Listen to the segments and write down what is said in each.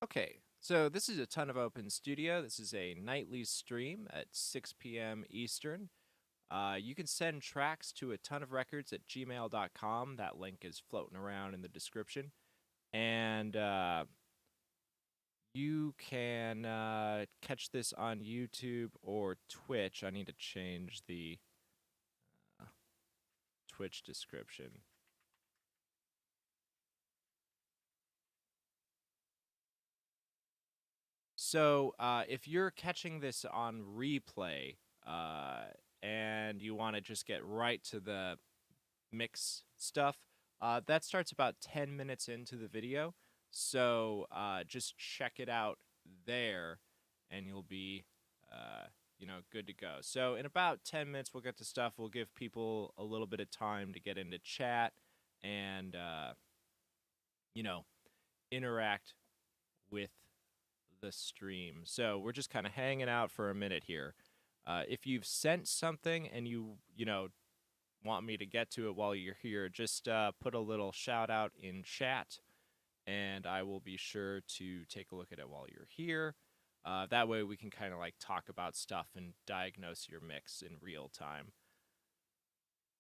Okay, so this is a ton of open studio. This is a nightly stream at 6 p.m. Eastern. You can send tracks to atonuvrecords at gmail.com. That link is floating around in the description. And you can catch this on YouTube or Twitch. I need to change the uh, Twitch description. So if you're catching this on replay uh, and you want to just get right to the mix stuff, that starts about 10 minutes into the video. So just check it out there and you'll be, good to go. So in about 10 minutes, we'll get to stuff. We'll give people a little bit of time to get into chat and, you know, interact with the stream. So we're just kind of hanging out for a minute here. If you've sent something and you want me to get to it while you're here, just put a little shout out in chat, and I will be sure to take a look at it while you're here. That way we can kind of like talk about stuff and diagnose your mix in real time.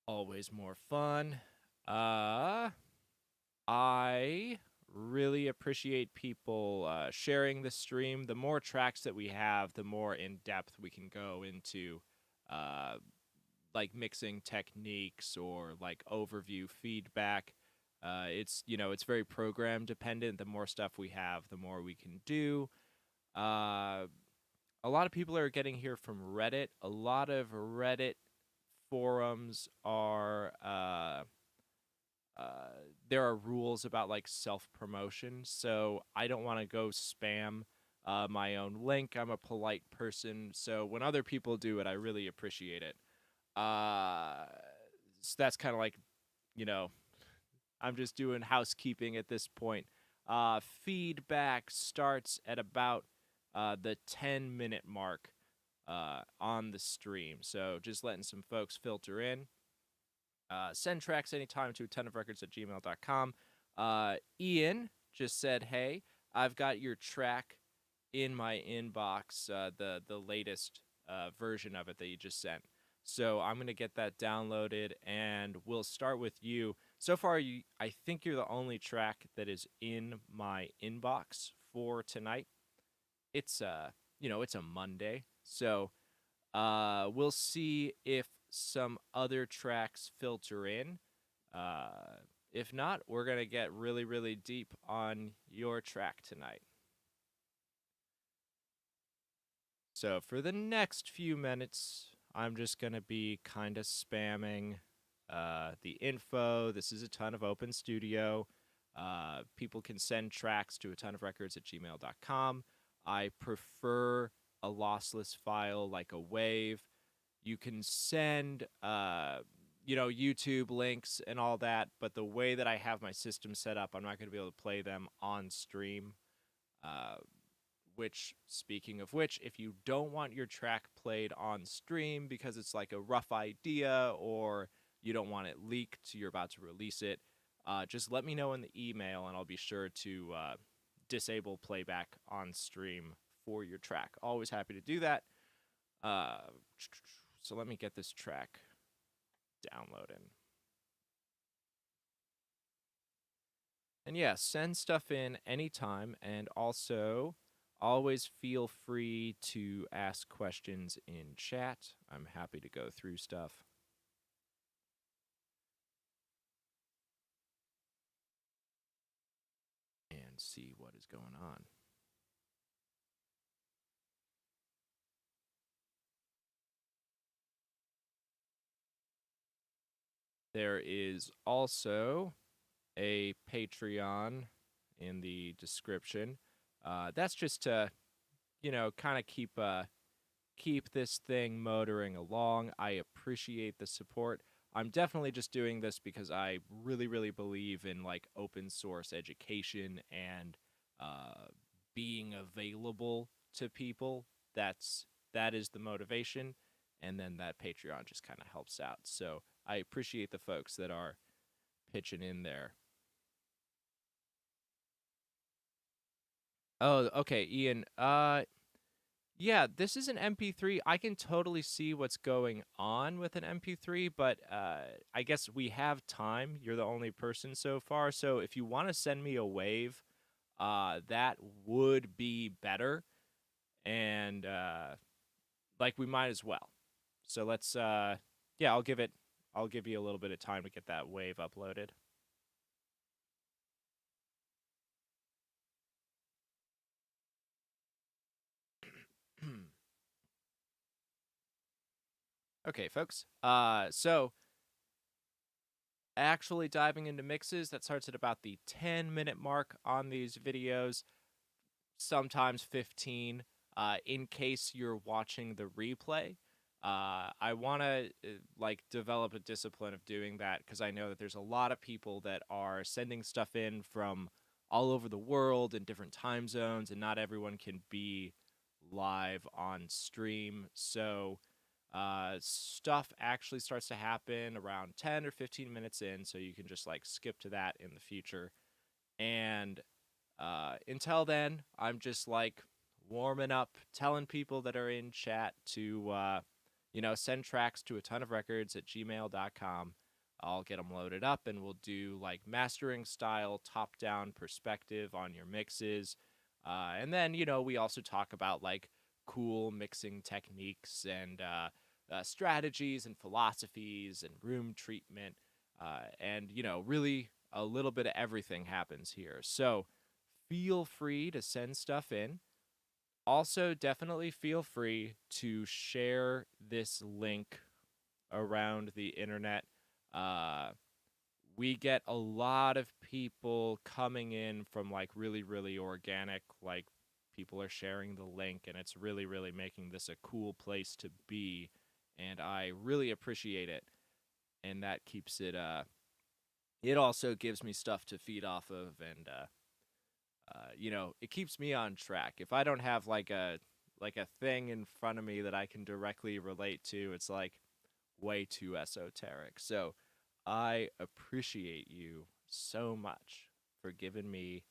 Always more fun. I really appreciate people sharing the stream. The more tracks that we have, the more in depth we can go into uh, like mixing techniques or like overview feedback. It's very program dependent. The more stuff we have, the more we can do. Uh, a lot of people are getting here from Reddit. A lot of Reddit forums are there are rules about like self promotion, so I don't want to go spam my own link. I'm a polite person, so when other people do it, I really appreciate it. So that's kind of like, you know, I'm just doing housekeeping at this point. Feedback starts at about the 10-minute mark on the stream, so just letting some folks filter in. Send tracks anytime to atonuvrecords at gmail.com. Ian just said, hey, I've got your track in my inbox, the latest version of it that you just sent. So I'm going to get that downloaded, and we'll start with you. So far, I think you're the only track that is in my inbox for tonight. It's a Monday, so we'll see if some other tracks filter in. If not, we're going to get really, really deep on your track tonight. So for the next few minutes, I'm just going to be kind of spamming the info. This is a ton of open studio. People can send tracks to atonuvrecords at gmail.com. I prefer a lossless file like a wave. You can send, YouTube links and all that, but the way that I have my system set up, I'm not going to be able to play them on stream. Which, speaking of which, if you don't want your track played on stream because it's like a rough idea or you don't want it leaked, you're about to release it, just let me know in the email and I'll be sure to disable playback on stream for your track. Always happy to do that. So let me get this track downloading. And yeah, send stuff in anytime, and also always feel free to ask questions in chat. I'm happy to go through stuff and see what is going on. There is also a Patreon in the description. That's just to, kind of keep this thing motoring along. I appreciate the support. I'm definitely just doing this because I really, really believe in like open source education and being available to people. That is the motivation, and then that Patreon just kind of helps out. So I appreciate the folks that are pitching in there. Oh, okay, Ian. Yeah, this is an MP3. I can totally see what's going on with an MP3, but I guess we have time. You're the only person so far, so if you want to send me a wave, that would be better, and like we might as well. So let's yeah, I'll give you a little bit of time to get that wave uploaded. Okay, folks. So actually diving into mixes, that starts at about the 10-minute mark on these videos, sometimes 15. In case you're watching the replay, I want to like develop a discipline of doing that because I know that there's a lot of people that are sending stuff in from all over the world in different time zones, and not everyone can be live on stream. So stuff actually starts to happen around 10 or 15 minutes in, so you can just like skip to that in the future. And until then, I'm just like warming up, telling people that are in chat to, send tracks to atonuvrecords at gmail.com. I'll get them loaded up and we'll do like mastering style, top down perspective on your mixes. And then, we also talk about like cool mixing techniques and strategies and philosophies and room treatment. And, really a little bit of everything happens here. So, feel free to send stuff in. Also, definitely feel free to share this link around the internet. Uh, we get a lot of people coming in from like really, really organic, like people are sharing the link, and it's really, really making this a cool place to be. And I really appreciate it. And that keeps it, it also gives me stuff to feed off of, and it keeps me on track. If I don't have like a thing in front of me that I can directly relate to, it's like way too esoteric. So I appreciate you so much for giving me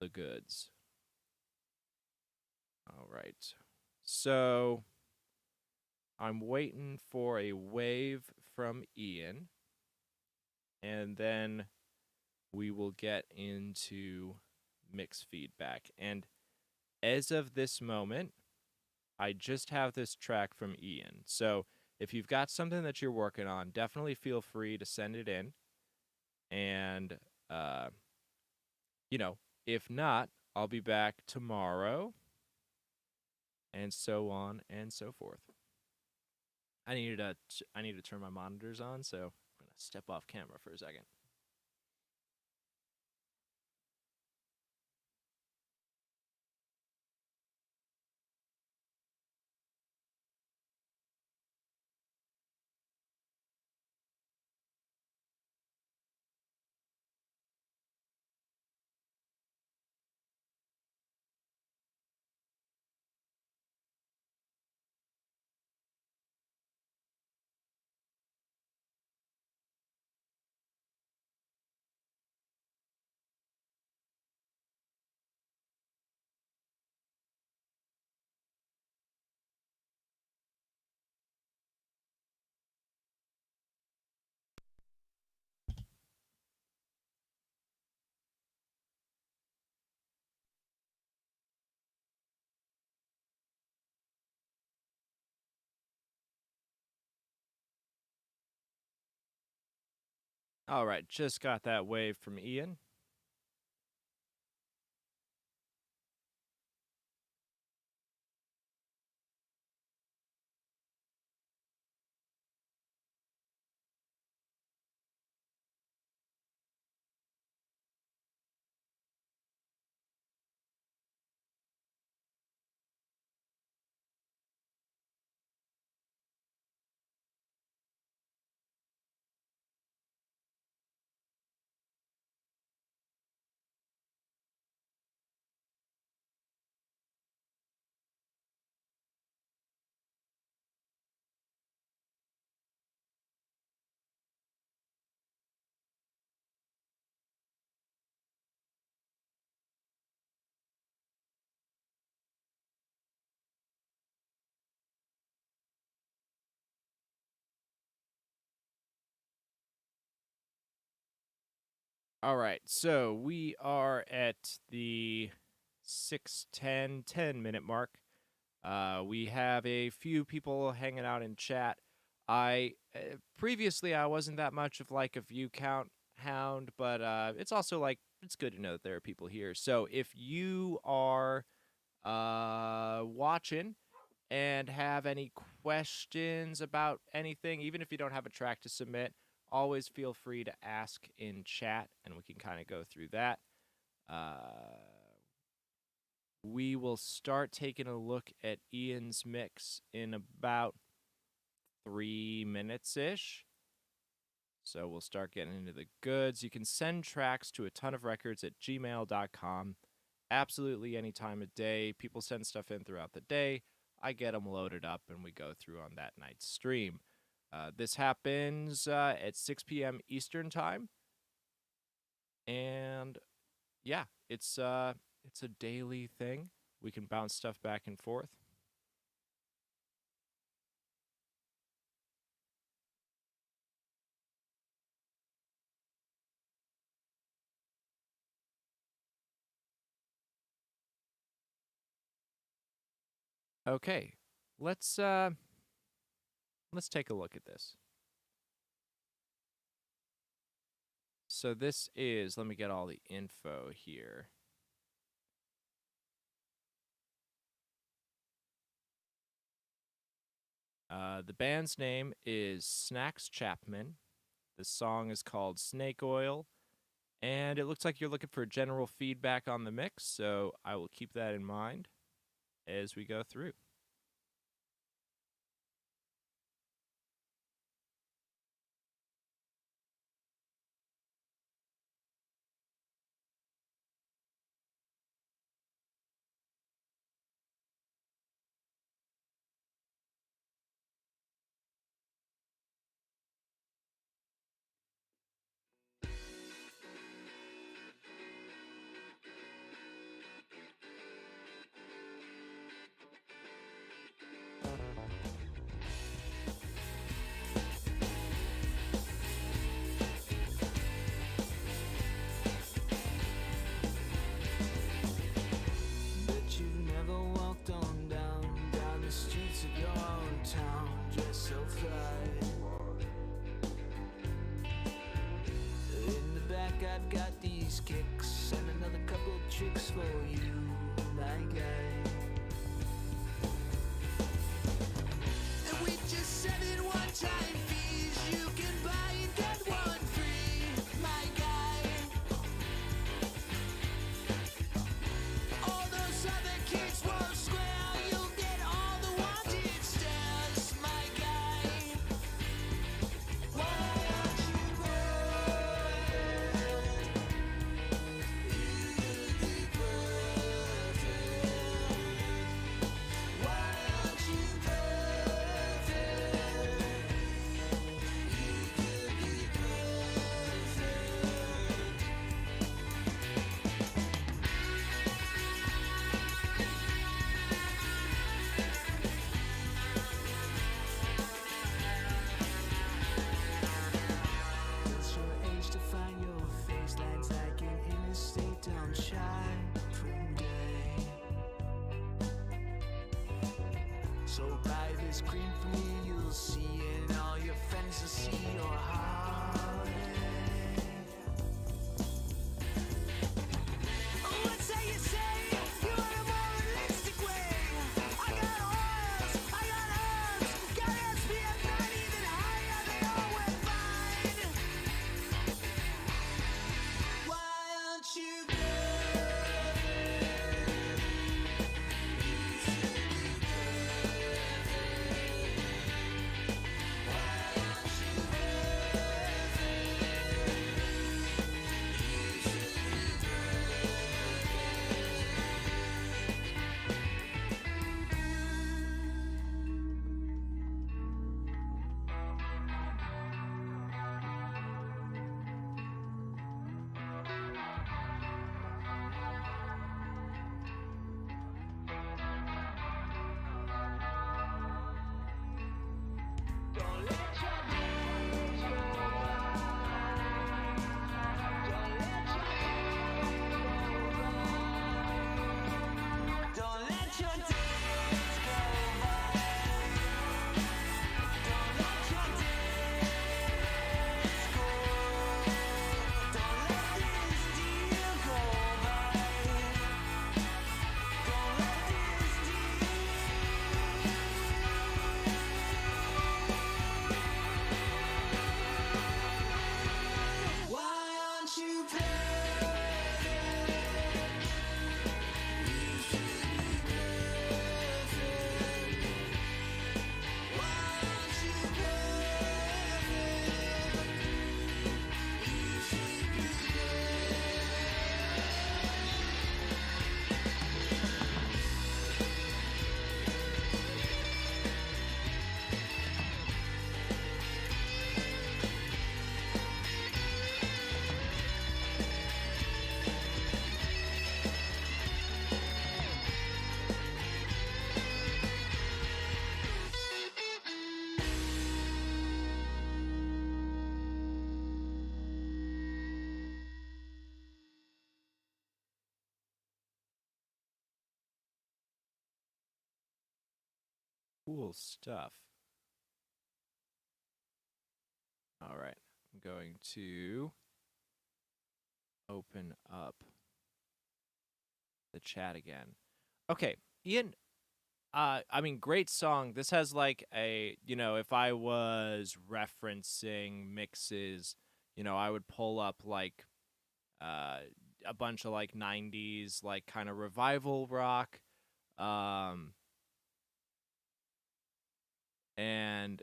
the goods. All right. So I'm waiting for a wave from Ian, and then we will get into mix feedback. And as of this moment, I just have this track from Ian. So if you've got something that you're working on, definitely feel free to send it in. And, uh, you know, if not, I'll be back tomorrow, and so on and so forth. I need to turn my monitors on, so I'm gonna step off camera for a second. All right, just got that wave from Ian. All right, so we are at the 10 minute mark. We have a few people hanging out in chat. I previously I wasn't that much of like a view count hound, but it's also like it's good to know that there are people here. So if you are watching and have any questions about anything, even if you don't have a track to submit, always feel free to ask in chat and we can kind of go through that. We will start taking a look at Ian's mix in about 3 minutes ish. So we'll start getting into the goods. You can send tracks to atonuvrecords@gmail.com. Absolutely any time of day. People send stuff in throughout the day. I get them loaded up and we go through on that night's stream. This happens at 6 p.m. Eastern time. And yeah, it's a daily thing. We can bounce stuff back and forth. Okay, let's take a look at this. So this is, let me get all the info here. The band's name is Snacks Chapman. The song is called Snake Oil. And it looks like you're looking for general feedback on the mix, so I will keep that in mind as we go through. I've got these kicks and another couple tricks for you, my guy. And we just said it one time fees. You can buy and get one free, my guy. All those other kids won't square. You'll get all the wanted stares, my guy. Why aren't you It's your age to find your face lines like an interstate down shopping day. So buy this cream for me, you'll see it. All your friends will see your holiday. What say you say? You want a more realistic way? I got oils, I got herbs, got SPF 90 even higher, they all went fine. Why aren't you good? Cool stuff. All right. I'm going to open up the chat again. Okay, Ian, I mean, great song. This has like a, if I was referencing mixes, I would pull up like uh, a bunch of like 90s, like kind of revival rock. Um, and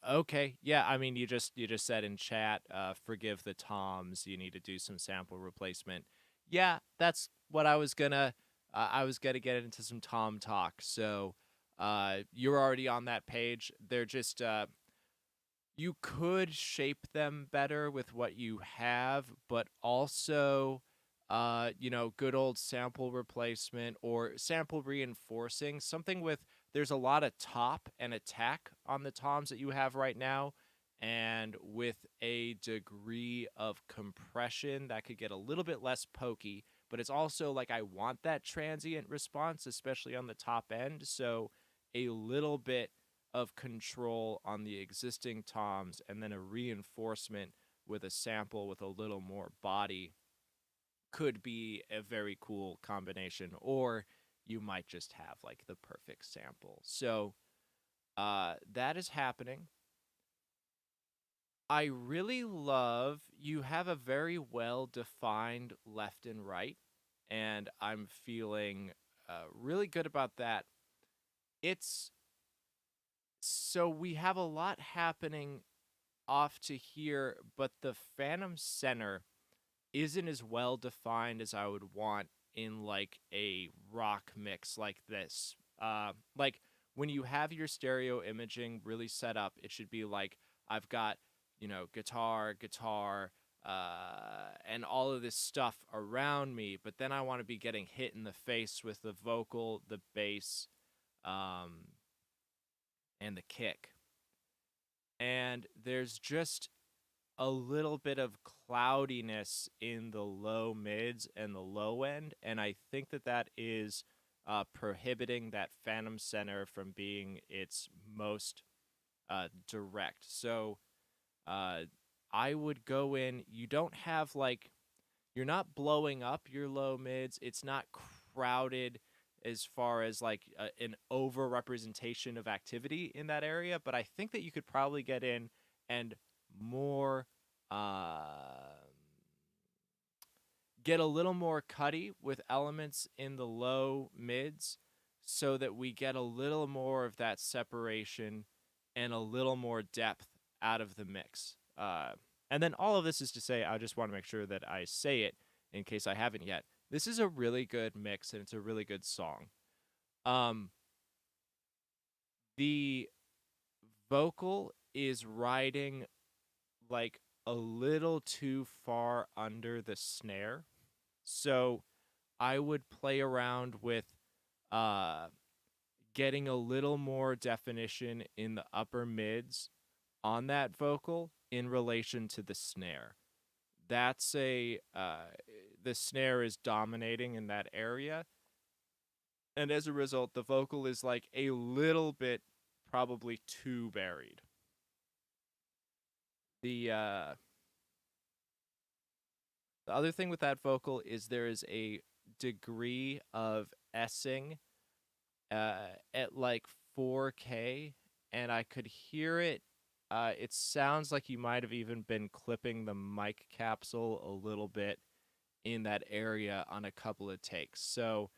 okay, yeah, I mean, you just said in chat, forgive the toms, you need to do some sample replacement. Yeah, that's what I was gonna get into some tom talk. So you're already on that page. They're just you could shape them better with what you have, but also good old sample replacement or sample reinforcing, something with there's a lot of top and attack on the toms that you have right now, and with a degree of compression that could get a little bit less pokey, but it's also like I want that transient response, especially on the top end. So a little bit of control on the existing toms and then a reinforcement with a sample with a little more body could be a very cool combination, or you might just have like the perfect sample. So that is happening. I really love you have a very well defined left and right, and I'm feeling really good about that. It's so we have a lot happening off to here, but the Phantom Center isn't as well defined as I would want in like a rock mix like this. Like when you have your stereo imaging really set up, it should be like I've got, guitar, and all of this stuff around me, but then I want to be getting hit in the face with the vocal, the bass, um, and the kick. And there's just a little bit of cloudiness in the low mids and the low end, and I think that is prohibiting that Phantom Center from being its most direct. So uh, I would go in. You don't have like you're not blowing up your low mids. It's not crowded as far as like an over representation of activity in that area, but I think that you could probably get in and more uh, get a little more cutty with elements in the low mids so that we get a little more of that separation and a little more depth out of the mix. And then all of this is to say, I just want to make sure that I say it in case I haven't yet. This is a really good mix and it's a really good song. Um, the vocal is riding like a little too far under the snare. So I would play around with uh, getting a little more definition in the upper mids on that vocal in relation to the snare. That's the snare is dominating in that area, and as a result, the vocal is like a little bit probably too buried. The the other thing with that vocal is there is a degree of essing at like 4K, and I could hear it. It sounds like you might have even been clipping the mic capsule a little bit in that area on a couple of takes. So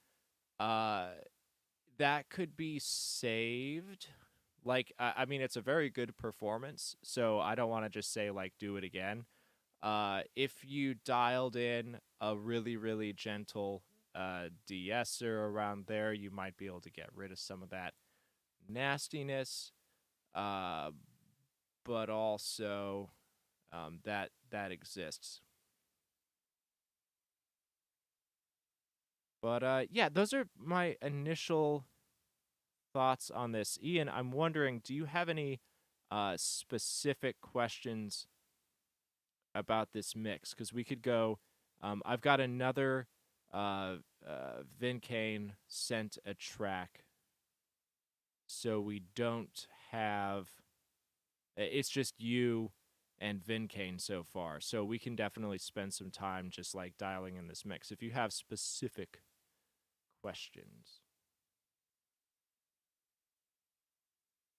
uh, that could be saved. Like, I mean, it's a very good performance, so I don't want to just say, like, do it again. If you dialed in a really, really gentle de-esser around there, you might be able to get rid of some of that nastiness, uh, but also that exists. But yeah, those are my initial thoughts on this. Ian, I'm wondering, do you have any specific questions about this mix? Because we could go. I've got another. Vin Kane sent a track, so we don't have. It's just you and Vincane so far, so we can definitely spend some time just like dialing in this mix. If you have specific questions.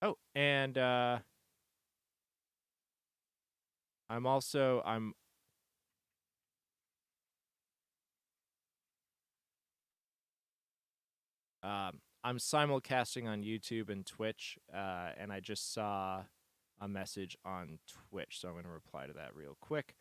Oh, and I'm simulcasting on YouTube and Twitch, and I just saw a message on Twitch, so I'm going to reply to that real quick.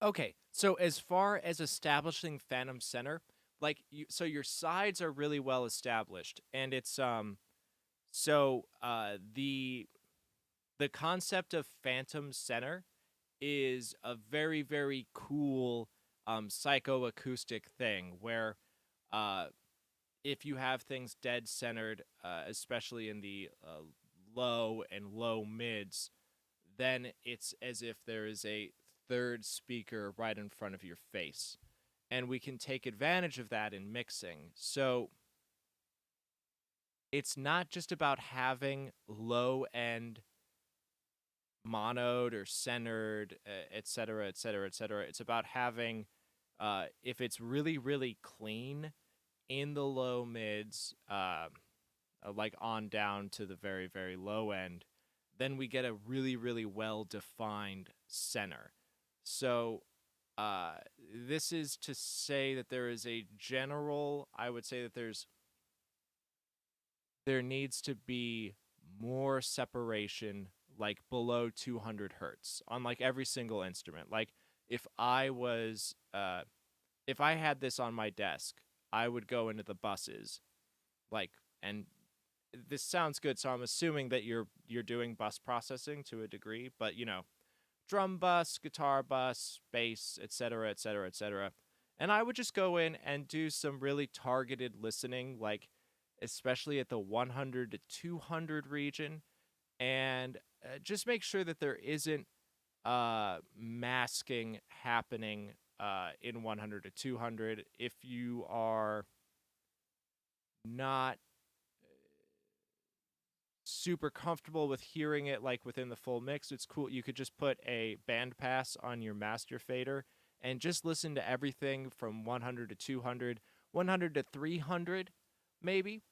Okay, so as far as establishing Phantom Center, so your sides are really well established, and it's the concept of Phantom Center is a very very cool psychoacoustic thing where uh if you have things dead centered, especially in the low and low mids, then it's as if there is a third speaker right in front of your face. And we can take advantage of that in mixing. So it's not just about having low end monoed or centered, et cetera, et cetera, et cetera. It's about having, if it's really, really clean in the low mids, like on down to the very, very low end, then we get a really, really well defined center. So, this is to say that there is a general, I would say that there needs to be more separation, like below 200 hertz on like every single instrument. Like if I was, if I had this on my desk, I would go into the buses, like, and this sounds good, so I'm assuming that you're doing bus processing to a degree, but you know, drum bus, guitar bus, bass, etc., etc., etc. And I would just go in and do some really targeted listening, like especially at the 100 to 200 region, and just make sure that there isn't masking happening in 100 to 200. If you are not super comfortable with hearing it like within the full mix, it's cool. You could just put a band pass on your master fader and just listen to everything from 100 to 200, 100 to 300 maybe,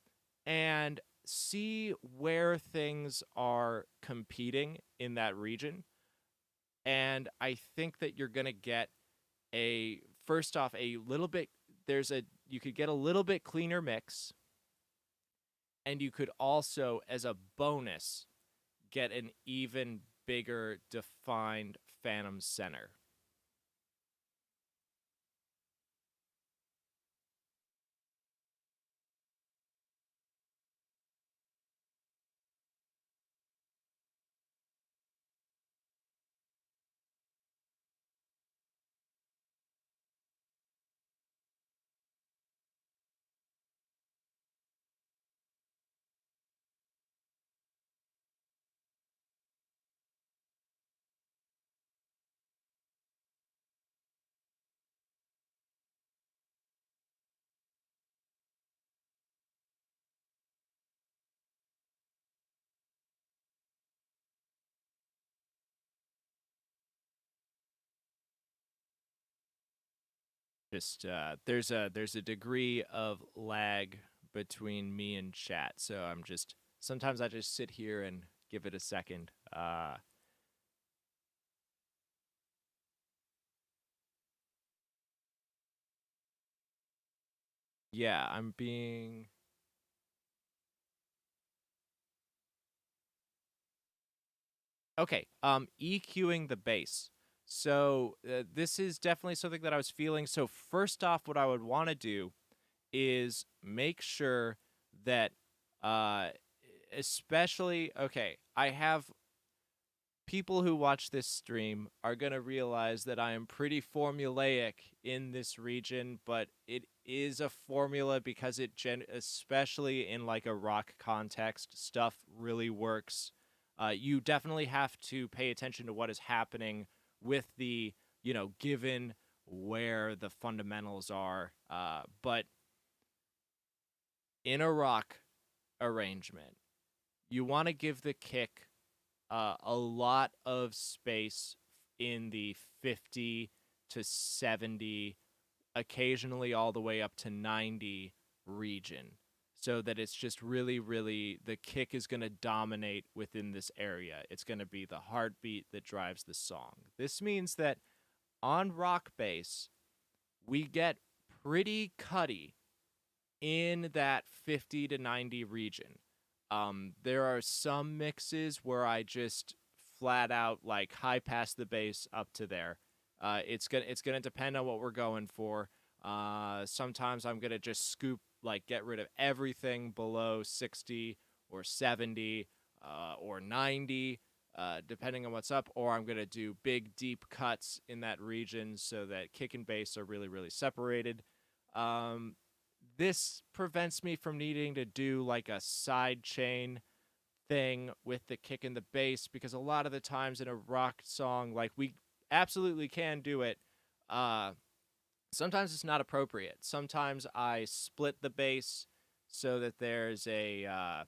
and see where things are competing in that region. And I think that you're going to get a first off a little bit you could get a little bit cleaner mix, and you could also, as a bonus, get an even bigger defined Phantom Center. Just there's a degree of lag between me and chat, so I'm just sometimes I just sit here and give it a second. Yeah, I'm being okay. EQing the bass. So this is definitely something that I was feeling. So first off, what I would want to do is make sure that, uh, especially okay, I have people who watch this stream are going to realize that I am pretty formulaic in this region, but it is a formula because especially in like a rock context, stuff really works. You definitely have to pay attention to what is happening with the, given where the fundamentals are. But in a rock arrangement, you want to give the kick a lot of space in the 50 to 70, occasionally all the way up to 90 region, so that it's just really, really, the kick is going to dominate within this area. It's going to be the heartbeat that drives the song. This means that on rock bass, we get pretty cutty in that 50 to 90 region. There are some mixes where I just flat out like high pass the bass up to there. It's gonna depend on what we're going for. Sometimes I'm gonna just scoop, like, get rid of everything below 60 or 70 or 90, depending on what's up. Or I'm gonna do big deep cuts in that region so that kick and bass are really, really separated. This prevents me from needing to do like a side chain thing with the kick and the bass, because a lot of the times in a rock song, like, we absolutely can do it. Uh, Sometimes it's not appropriate. Sometimes I split the bass so that there's a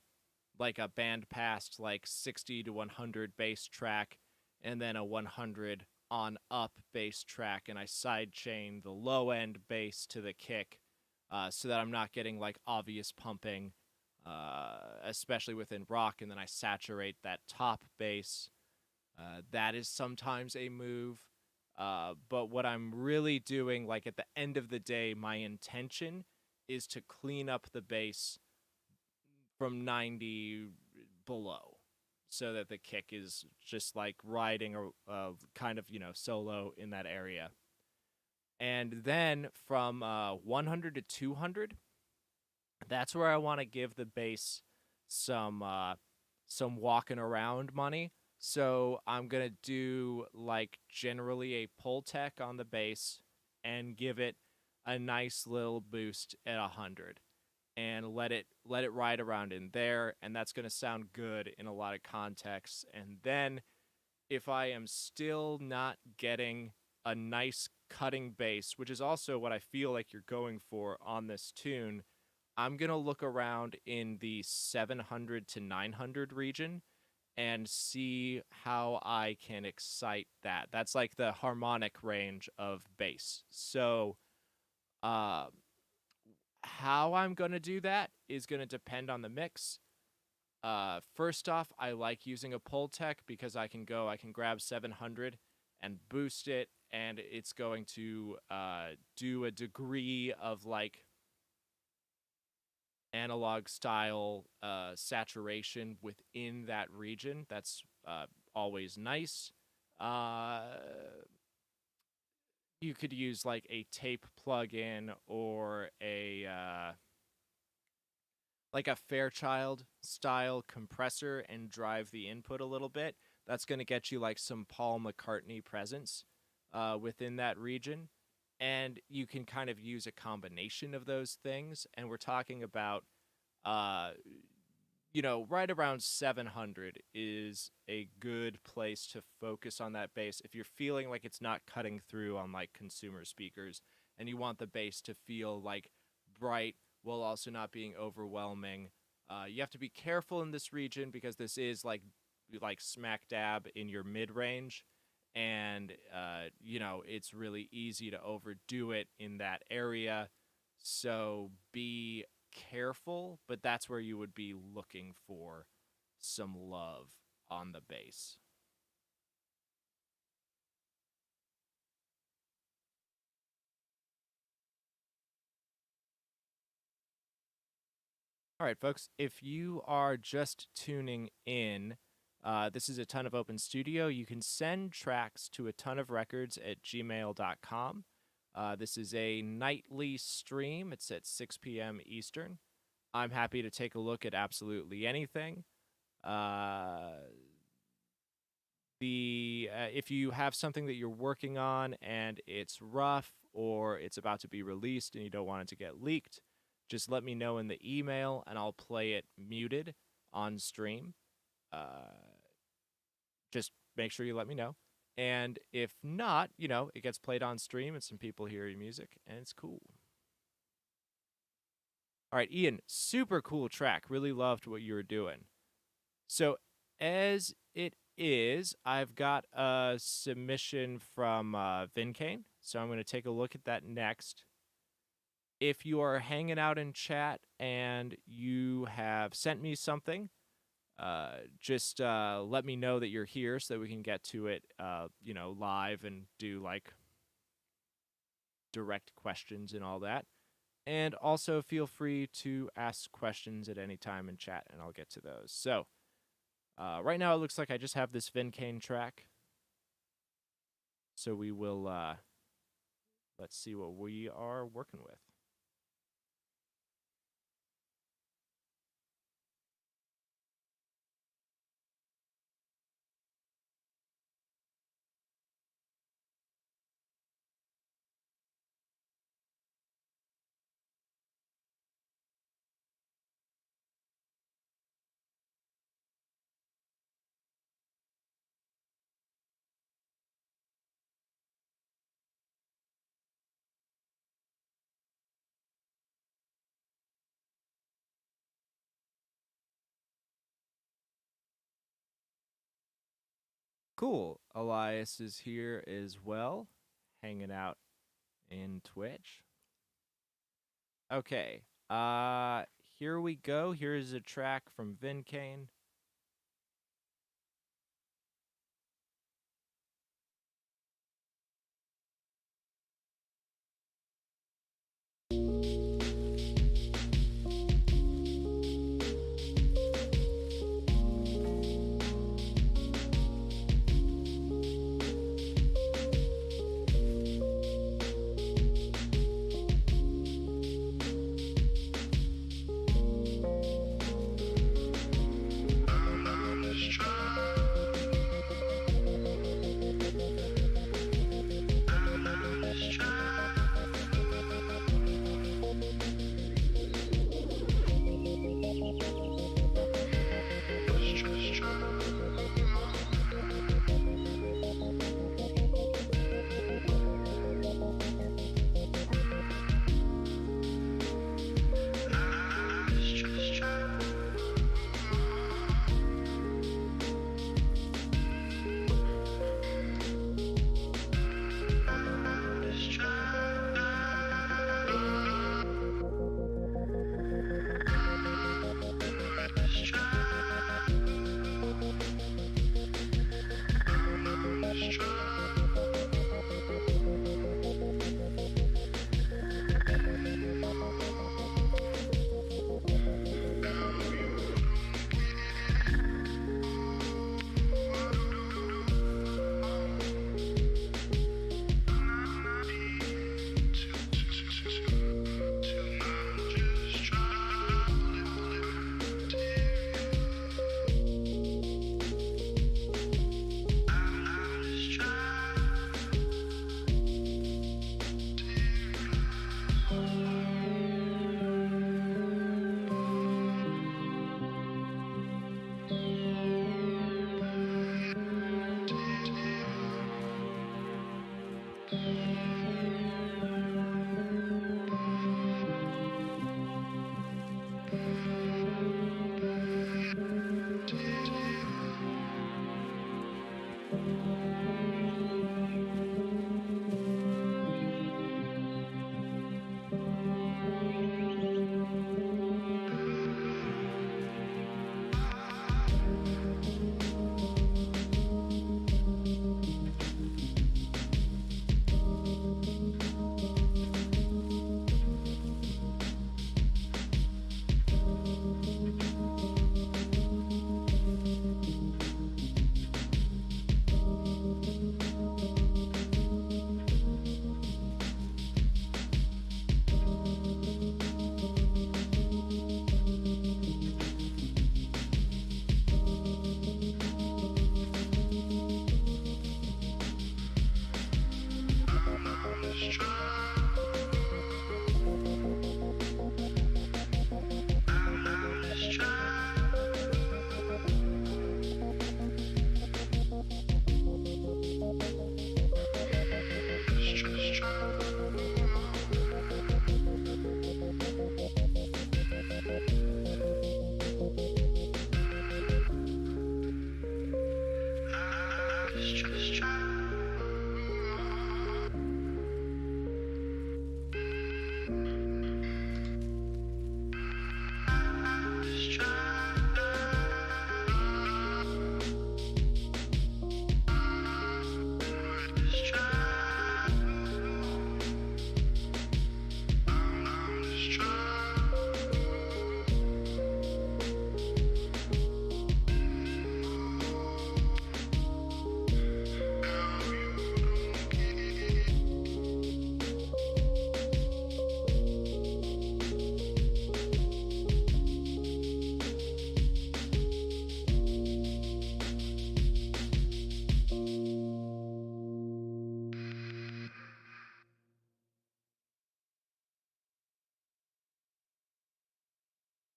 like a band past like 60 to 100 bass track, and then a 100 on up bass track, and I side chain the low end bass to the kick, so that I'm not getting like obvious pumping, especially within rock, and then I saturate that top bass. That is sometimes a move. But what I'm really doing, like, at the end of the day, my intention is to clean up the bass from 90 below, so that the kick is just like riding a kind of, solo in that area. And then from 100 to 200, that's where I want to give the bass some walking around money. So I'm gonna do like generally a pull tech on the bass and give it a nice little boost at 100, and let it ride around in there, and that's gonna sound good in a lot of contexts. And then if I am still not getting a nice cutting bass, which is also what I feel like you're going for on this tune, I'm going to look around in the 700 to 900 region and see how I can excite that. That's like the harmonic range of bass. So, uh, how I'm going to do that is going to depend on the mix. First off, I like using a pull tech because I can grab 700 and boost it, and it's going to do a degree of like analog style saturation within that region. That's always nice. Uh, you could use like a tape plug-in or a like a Fairchild style compressor and drive the input a little bit. That's going to get you like some Paul McCartney presence within that region. And you can kind of use a combination of those things. And we're talking about, uh, right around 700 is a good place to focus on that bass. If you're feeling like it's not cutting through on like consumer speakers, and you want the bass to feel like bright while also not being overwhelming, you have to be careful in this region because this is like smack dab in your mid range, and it's really easy to overdo it in that area. So be careful, but that's where you would be looking for some love on the bass. All right, folks, if you are just tuning in, this is a Ton of Open Studio. You can send tracks to atonuvrecords at gmail.com. This is a nightly stream. It's at 6 p.m. Eastern. I'm happy to take a look at absolutely anything. Uh, if you have something that you're working on and it's rough or it's about to be released and you don't want it to get leaked, just let me know in the email and I'll play it muted on stream. Just make sure you let me know. And if not, it gets played on stream and some people hear your music and it's cool. All right, Ian, super cool track. Really loved what you were doing. So, as it is, I've got a submission from Vincane. So, I'm going to take a look at that next. If you are hanging out in chat and you have sent me something, just let me know that you're here so that we can get to it, live and do like direct questions and all that. And also feel free to ask questions at any time in chat and I'll get to those. So right now it looks like I just have this Vincane track. So we will, let's see what we are working with. Cool. Elias is here as well, hanging out in Twitch. Okay. Here we go. Here's a track from Vincane.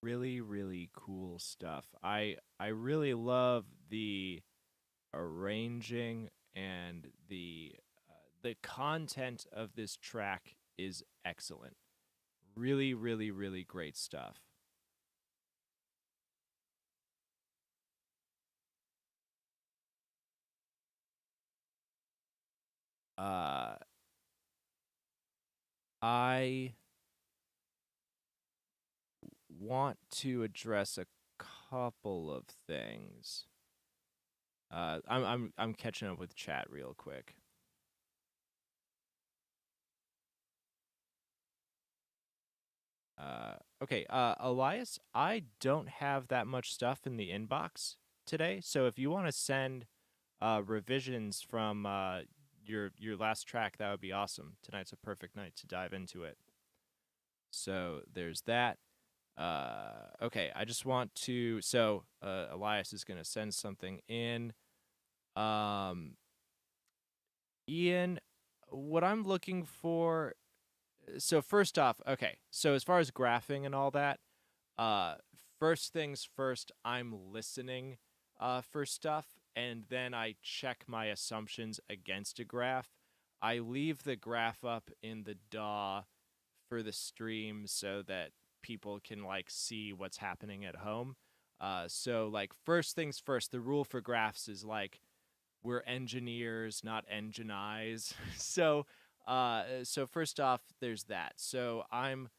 Really, really cool stuff. I really love the arranging and the content of this track is excellent. Really, really, really great stuff. Uh, I want to address a couple of things. I'm catching up with chat real quick. Okay, Elias, I don't have that much stuff in the inbox today, so if you want to send revisions from your last track, that would be awesome. Tonight's a perfect night to dive into it. So there's that. Okay, I just want to. So Elias is gonna send something in. Um, Ian, what I'm looking for. So first off, okay. So as far as graphing and all that, uh, first things first, I'm listening for stuff, and then I check my assumptions against a graph. I leave the graph up in the DAW for the stream so that people can like see what's happening at home. So like first things first, the rule for graphs is like we're engineers, not engine eyes. So first off, there's that. So I'm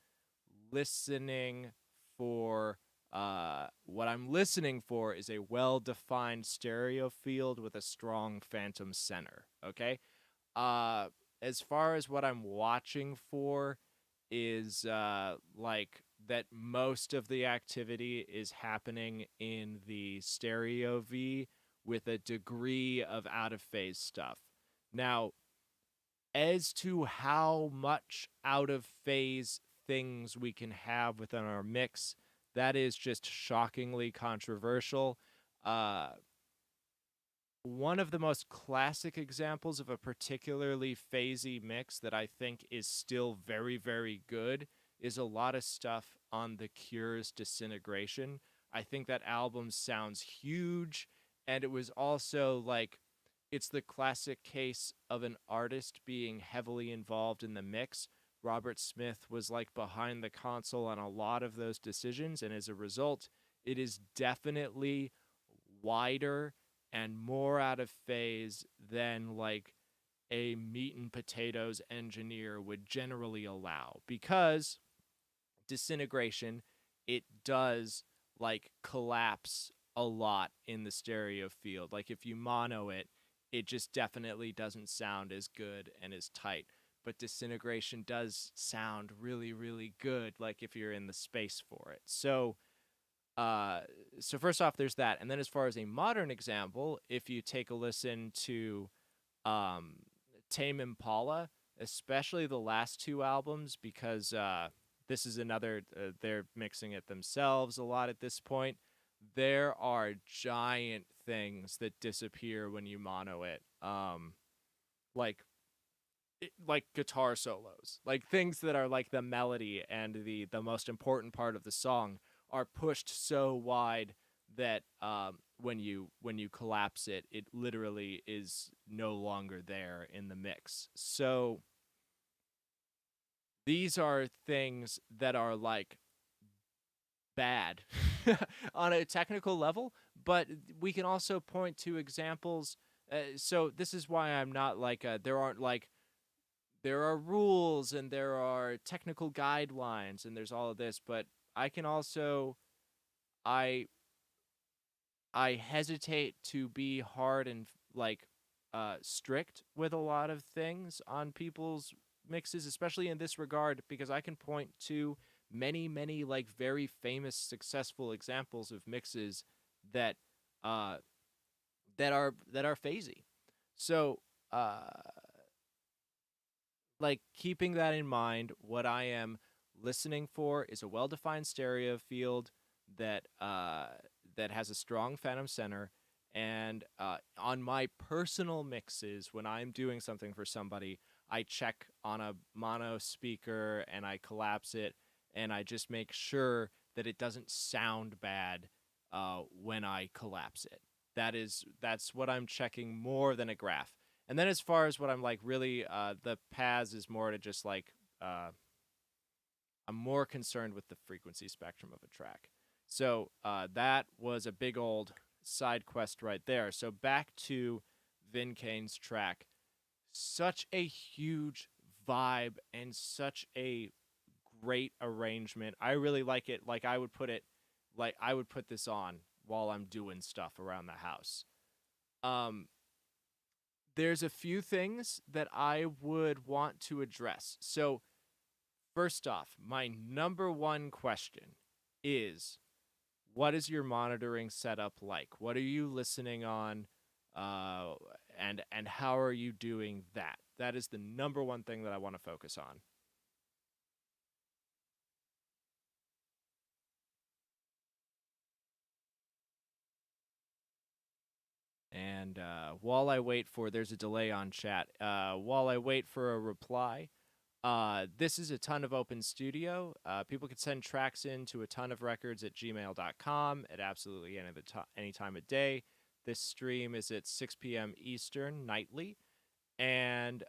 listening for what I'm listening for is a well-defined stereo field with a strong phantom center. Okay. Uh, as far as what I'm watching for is like that most of the activity is happening in the stereo V with a degree of out of phase stuff. Now, as to how much out of phase things we can have within our mix, that is just shockingly controversial. Uh, One of the most classic examples of a particularly phasey mix that I think is still very, very good is a lot of stuff on The Cure's Disintegration. I think that album sounds huge, and it was also like it's the classic case of an artist being heavily involved in the mix. Robert Smith was like behind the console on a lot of those decisions, and as a result, it is definitely wider and more out of phase than like a meat and potatoes engineer would generally allow because disintegration it does like collapse a lot in the stereo field. Like if you mono it, it just definitely doesn't sound as good and as tight. But disintegration does sound really, really good, like if you're in the space for it. Uh, so first off, there's that, and then as far as a modern example, if you take a listen to um, Tame Impala, especially the last two albums, because this is another they're mixing it themselves a lot at this point. There are giant things that disappear when you mono it, like like guitar solos, like things that are like the melody and the most important part of the song are pushed so wide that when you collapse it, it literally is no longer there in the mix. So these are things that are like bad on a technical level, but we can also point to examples. So this is why I'm not like there aren't like there are rules and there are technical guidelines and there's all of this, but I can also I I hesitate to be hard and like strict with a lot of things on people's mixes, especially in this regard, because I can point to many like very famous successful examples of mixes that uh that are phasey. So like keeping that in mind, what I am listening for is a well-defined stereo field that that has a strong phantom center. And on my personal mixes, when I'm doing something for somebody, I check on a mono speaker and I collapse it, and I just make sure that it doesn't sound bad when I collapse it. That's what I'm checking more than a graph. And then as far as what I'm like really the PAS is more to just like I'm more concerned with the frequency spectrum of a track. So that was a big old side quest right there. So back to Vin Kane's track. Such a huge vibe and such a great arrangement. I really like it. Like I would put this on while I'm doing stuff around the house. Um there's a few things that I would want to address. So, first off, my number one question is what is your monitoring setup like? What are you listening on? Uh, and how are you doing that? That is the number one thing that I want to focus on. And while I wait for, there's a delay on chat. While I wait for a reply, this is a ton of open studio. People can send tracks in to atonuvrecords at gmail.com at absolutely any time of day. This stream is at 6 p.m. Eastern nightly, and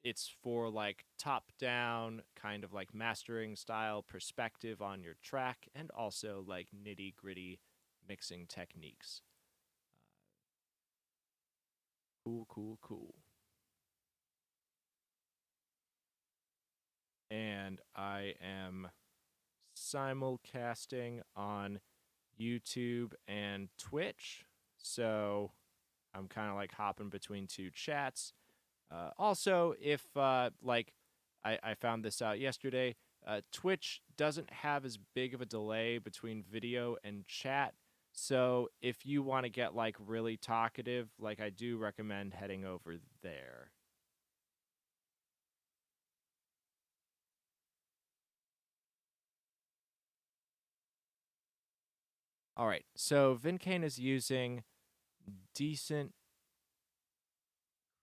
it's for like top down kind of like mastering style perspective on your track, and also like nitty gritty mixing techniques. Cool, cool, cool. And I am simulcasting on YouTube and Twitch. So I'm kind of like hopping between two chats. Also, if I found this out yesterday, Twitch doesn't have as big of a delay between video and chat. So if you want to get like really talkative, like I do recommend heading over there. All right. So Vincane is using decent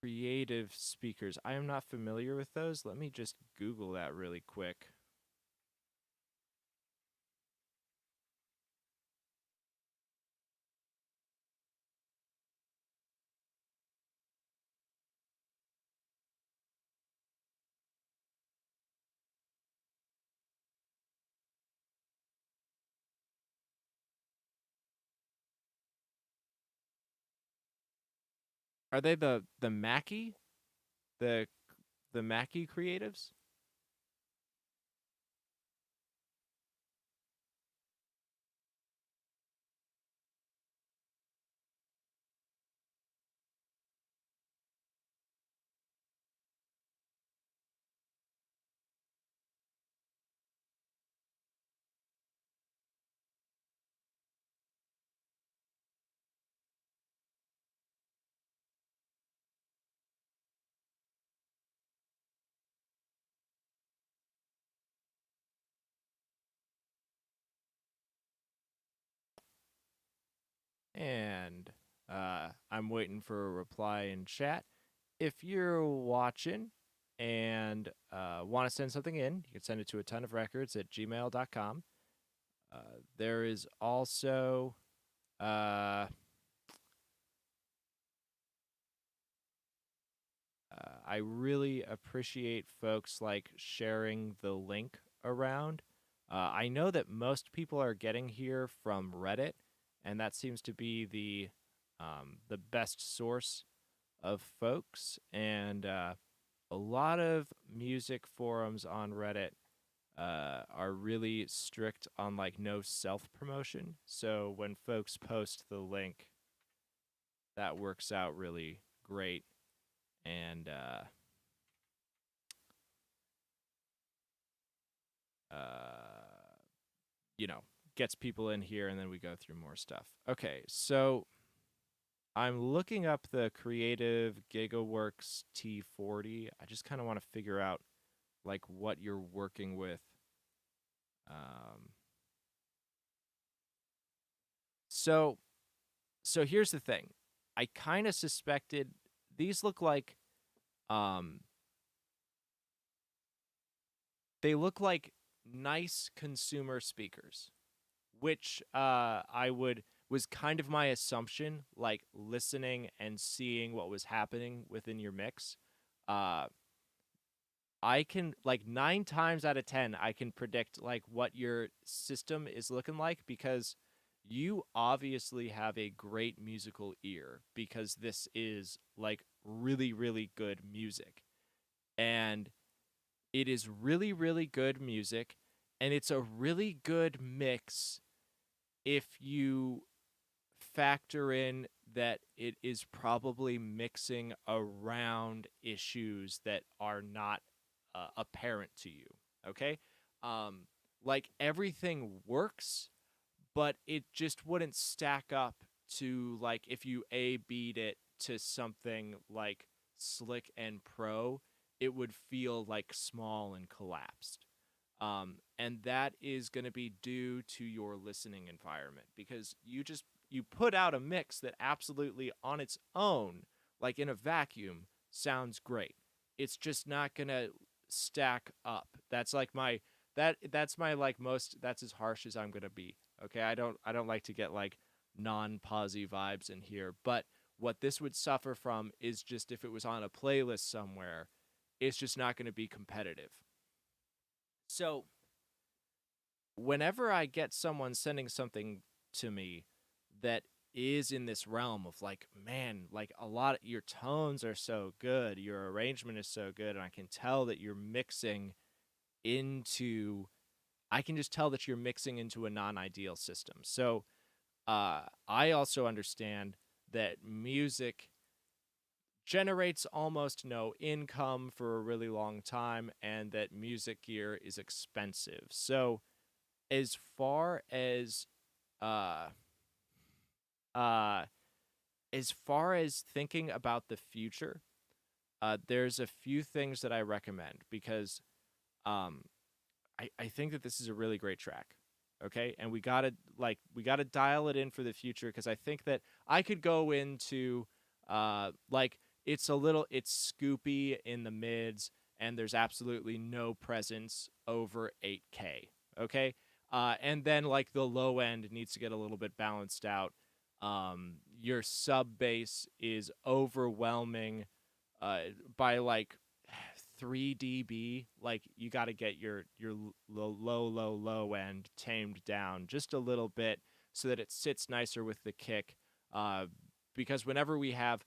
creative speakers. I am not familiar with those. Let me just Google that really quick. Are they the Mackie? The the Mackie creatives? And I'm waiting for a reply in chat. If you're watching and want to send something in, you can send it to atonuvrecords at gmail.com. There is also I really appreciate folks like sharing the link around. I know that most people are getting here from Reddit, and that seems to be the best source of folks. And a lot of music forums on Reddit are really strict on like no self promotion. So when folks post the link, that works out really great. And uh, you know, gets people in here, and then we go through more stuff. Okay, so I'm looking up the Creative GigaWorks T40. I just kind of want to figure out like what you're working with. Um, so so here's the thing. I kind of suspected these look like um they look like nice consumer speakers, which was kind of my assumption, like listening and seeing what was happening within your mix. Uh, I can like 9 times out of 10, I can predict like what your system is looking like because you obviously have a great musical ear because this is like really, really good music. And it is really, really good music. And it's a really good mix if you factor in that it is probably mixing around issues that are not apparent to you. Okay. Um, like everything works, but it just wouldn't stack up to like if you A beat it to something like slick and pro, it would feel like small and collapsed. And that is going to be due to your listening environment because you put out a mix that absolutely on its own, like in a vacuum, sounds great. It's just not going to stack up. That's my like most that's as harsh as I'm going to be. Okay? I don't like to get like non-posy vibes in here, but what this would suffer from is just if it was on a playlist somewhere, it's just not going to be competitive. So, whenever I get someone sending something to me that is in this realm of like, man, like a lot of your tones are so good, your arrangement is so good, and I can tell that you're mixing into, I can just tell that you're mixing into a non ideal system. So, I also understand that music generates almost no income for a really long time and that music gear is expensive. So, as far uh uh as far as thinking about the future, there's a few things that I recommend because um I think that this is a really great track. Okay? And we gotta dial it in for the future because I think that I could go into like it's scoopy in the mids and there's absolutely no presence over 8K. Okay? And then like the low end needs to get a little bit balanced out. Your sub bass is overwhelming by like 3 dB. Like you got to get your low end tamed down just a little bit so that it sits nicer with the kick. Uh, because whenever we have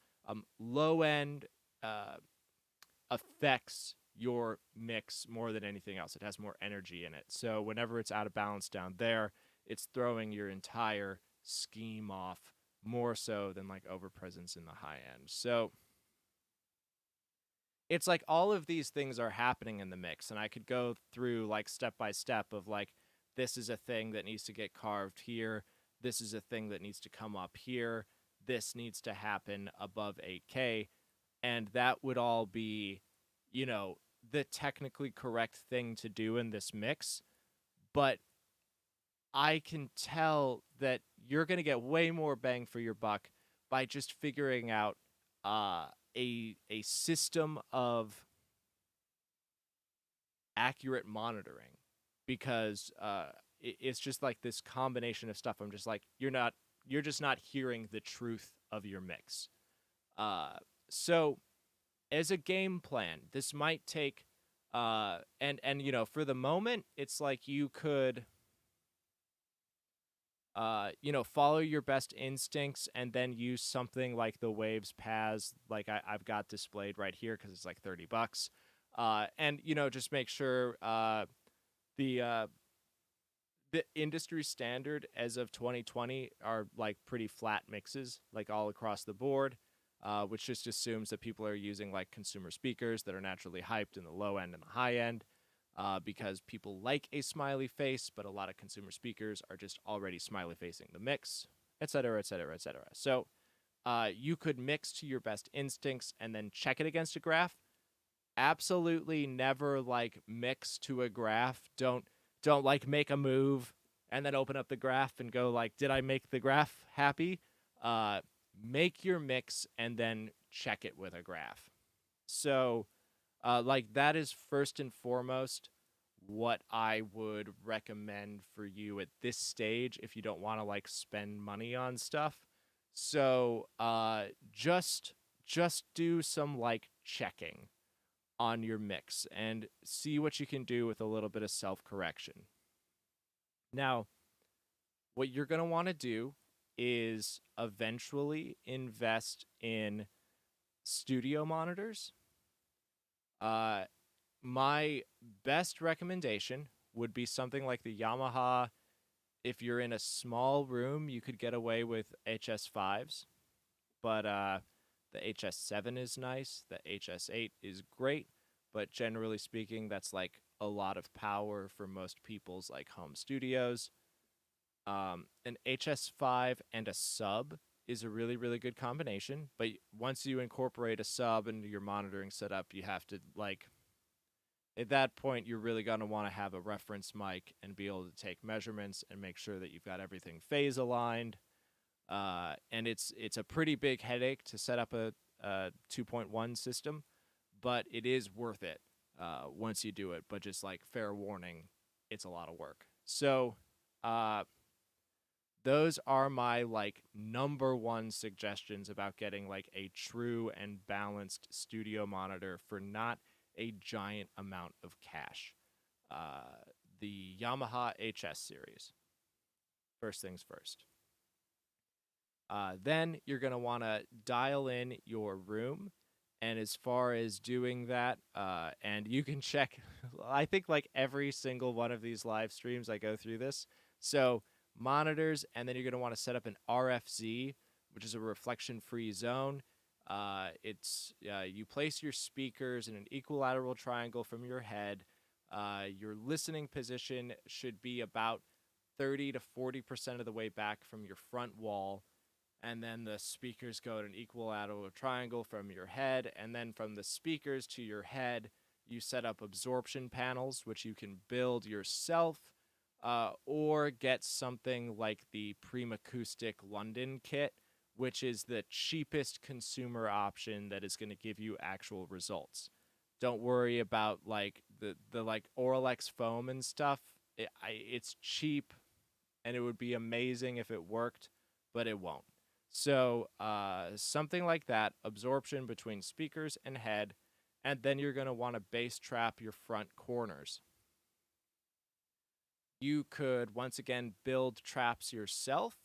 low end uh, affects your mix more than anything else. It has more energy in it. So whenever it's out of balance down there, it's throwing your entire scheme off more so than like overpresence in the high end. So it's like all of these things are happening in the mix and I could go through like step by step of like this is a thing that needs to get carved here, this is a thing that needs to come up here, this needs to happen above 8K, and that would all be, you know, the technically correct thing to do in this mix, but I can tell that you're going to get way more bang for your buck by just figuring out uh, a system of accurate monitoring because it's just like this combination of stuff. I'm just like you're just not hearing the truth of your mix. So as a game plan, this might take and you know for the moment it's like you could follow your best instincts and then use something like the Waves Paz, like I've got displayed right here because it's like $30. And just make sure the uh, the industry standard as of 2020 are like pretty flat mixes, like all across the board, which just assumes that people are using like consumer speakers that are naturally hyped in the low end and the high end. Because people like a smiley face, but a lot of consumer speakers are just already smiley facing the mix, et cetera, et cetera, et cetera. So you could mix to your best instincts and then check it against a graph. Absolutely never like mix to a graph. Don't like make a move and then open up the graph and go like, did I make the graph happy? Make your mix and then check it with a graph. So like that is first and foremost what I would recommend for you at this stage if you don't want to like spend money on stuff. So, just do some like checking on your mix and see what you can do with a little bit of self-correction. Now, what you're going to want to do is eventually invest in studio monitors. Uh, my best recommendation would be something like the Yamaha. If you're in a small room, you could get away with HS5s, but the HS7 is nice. The HS8 is great, but generally speaking, that's like a lot of power for most people's like home studios. An HS5 and a sub is a really, really good combination. But once you incorporate a sub into your monitoring setup, you have to like at that point you're really going to want to have a reference mic and be able to take measurements and make sure that you've got everything phase aligned. And it's a pretty big headache to set up a 2.1 system, but it is worth it once you do it. But just like fair warning, it's a lot of work. So uh, those are my like number one suggestions about getting like a true and balanced studio monitor for not a giant amount of cash. The Yamaha HS series. First things first. Then you're going to want to dial in your room. And as far as doing that, and you can check, I think like every single one of these live streams, I go through this. So monitors, and then you're going to want to set up an RFZ, which is a reflection-free zone. It's you place your speakers in an equilateral triangle from your head. Your listening position should be about 30 to 40% of the way back from your front wall. And then the speakers go in an equilateral triangle from your head. And then from the speakers to your head, you set up absorption panels, which you can build yourself or get something like the Prime Acoustic London kit, which is the cheapest consumer option that is going to give you actual results. Don't worry about like the like Auralex foam and stuff. It's cheap, and it would be amazing if it worked, but it won't. So something like that, absorption between speakers and head, and then you're going to want to bass trap your front corners. You could, once again, build traps yourself.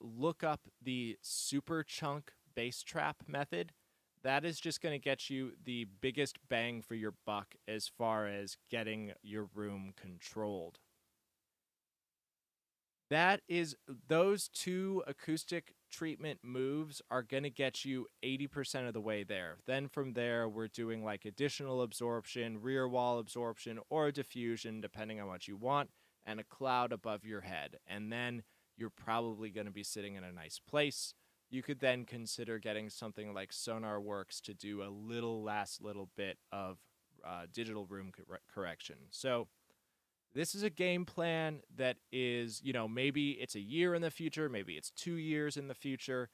Look up the super chunk bass trap method. That is just going to get you the biggest bang for your buck as far as getting your room controlled. That is, those two acoustic treatment moves are going to get you 80% of the way there. Then from there, we're doing like additional absorption, rear wall absorption, or diffusion, depending on what you want, and a cloud above your head. And then you're probably going to be sitting in a nice place. You could then consider getting something like SonarWorks to do a last little bit of digital room correction. So this is a game plan that is, maybe it's a year in the future, maybe it's 2 years in the future,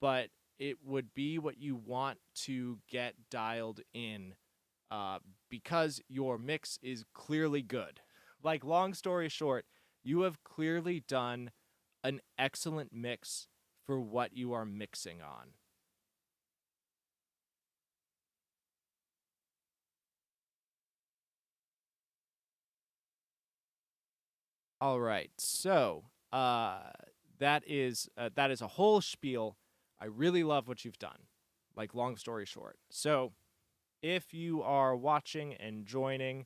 but it would be what you want to get dialed in because your mix is clearly good. Like, long story short, you have clearly done an excellent mix for what you are mixing on. All right, so that is a whole spiel. I really love what you've done. Like, long story short, so if you are watching and joining,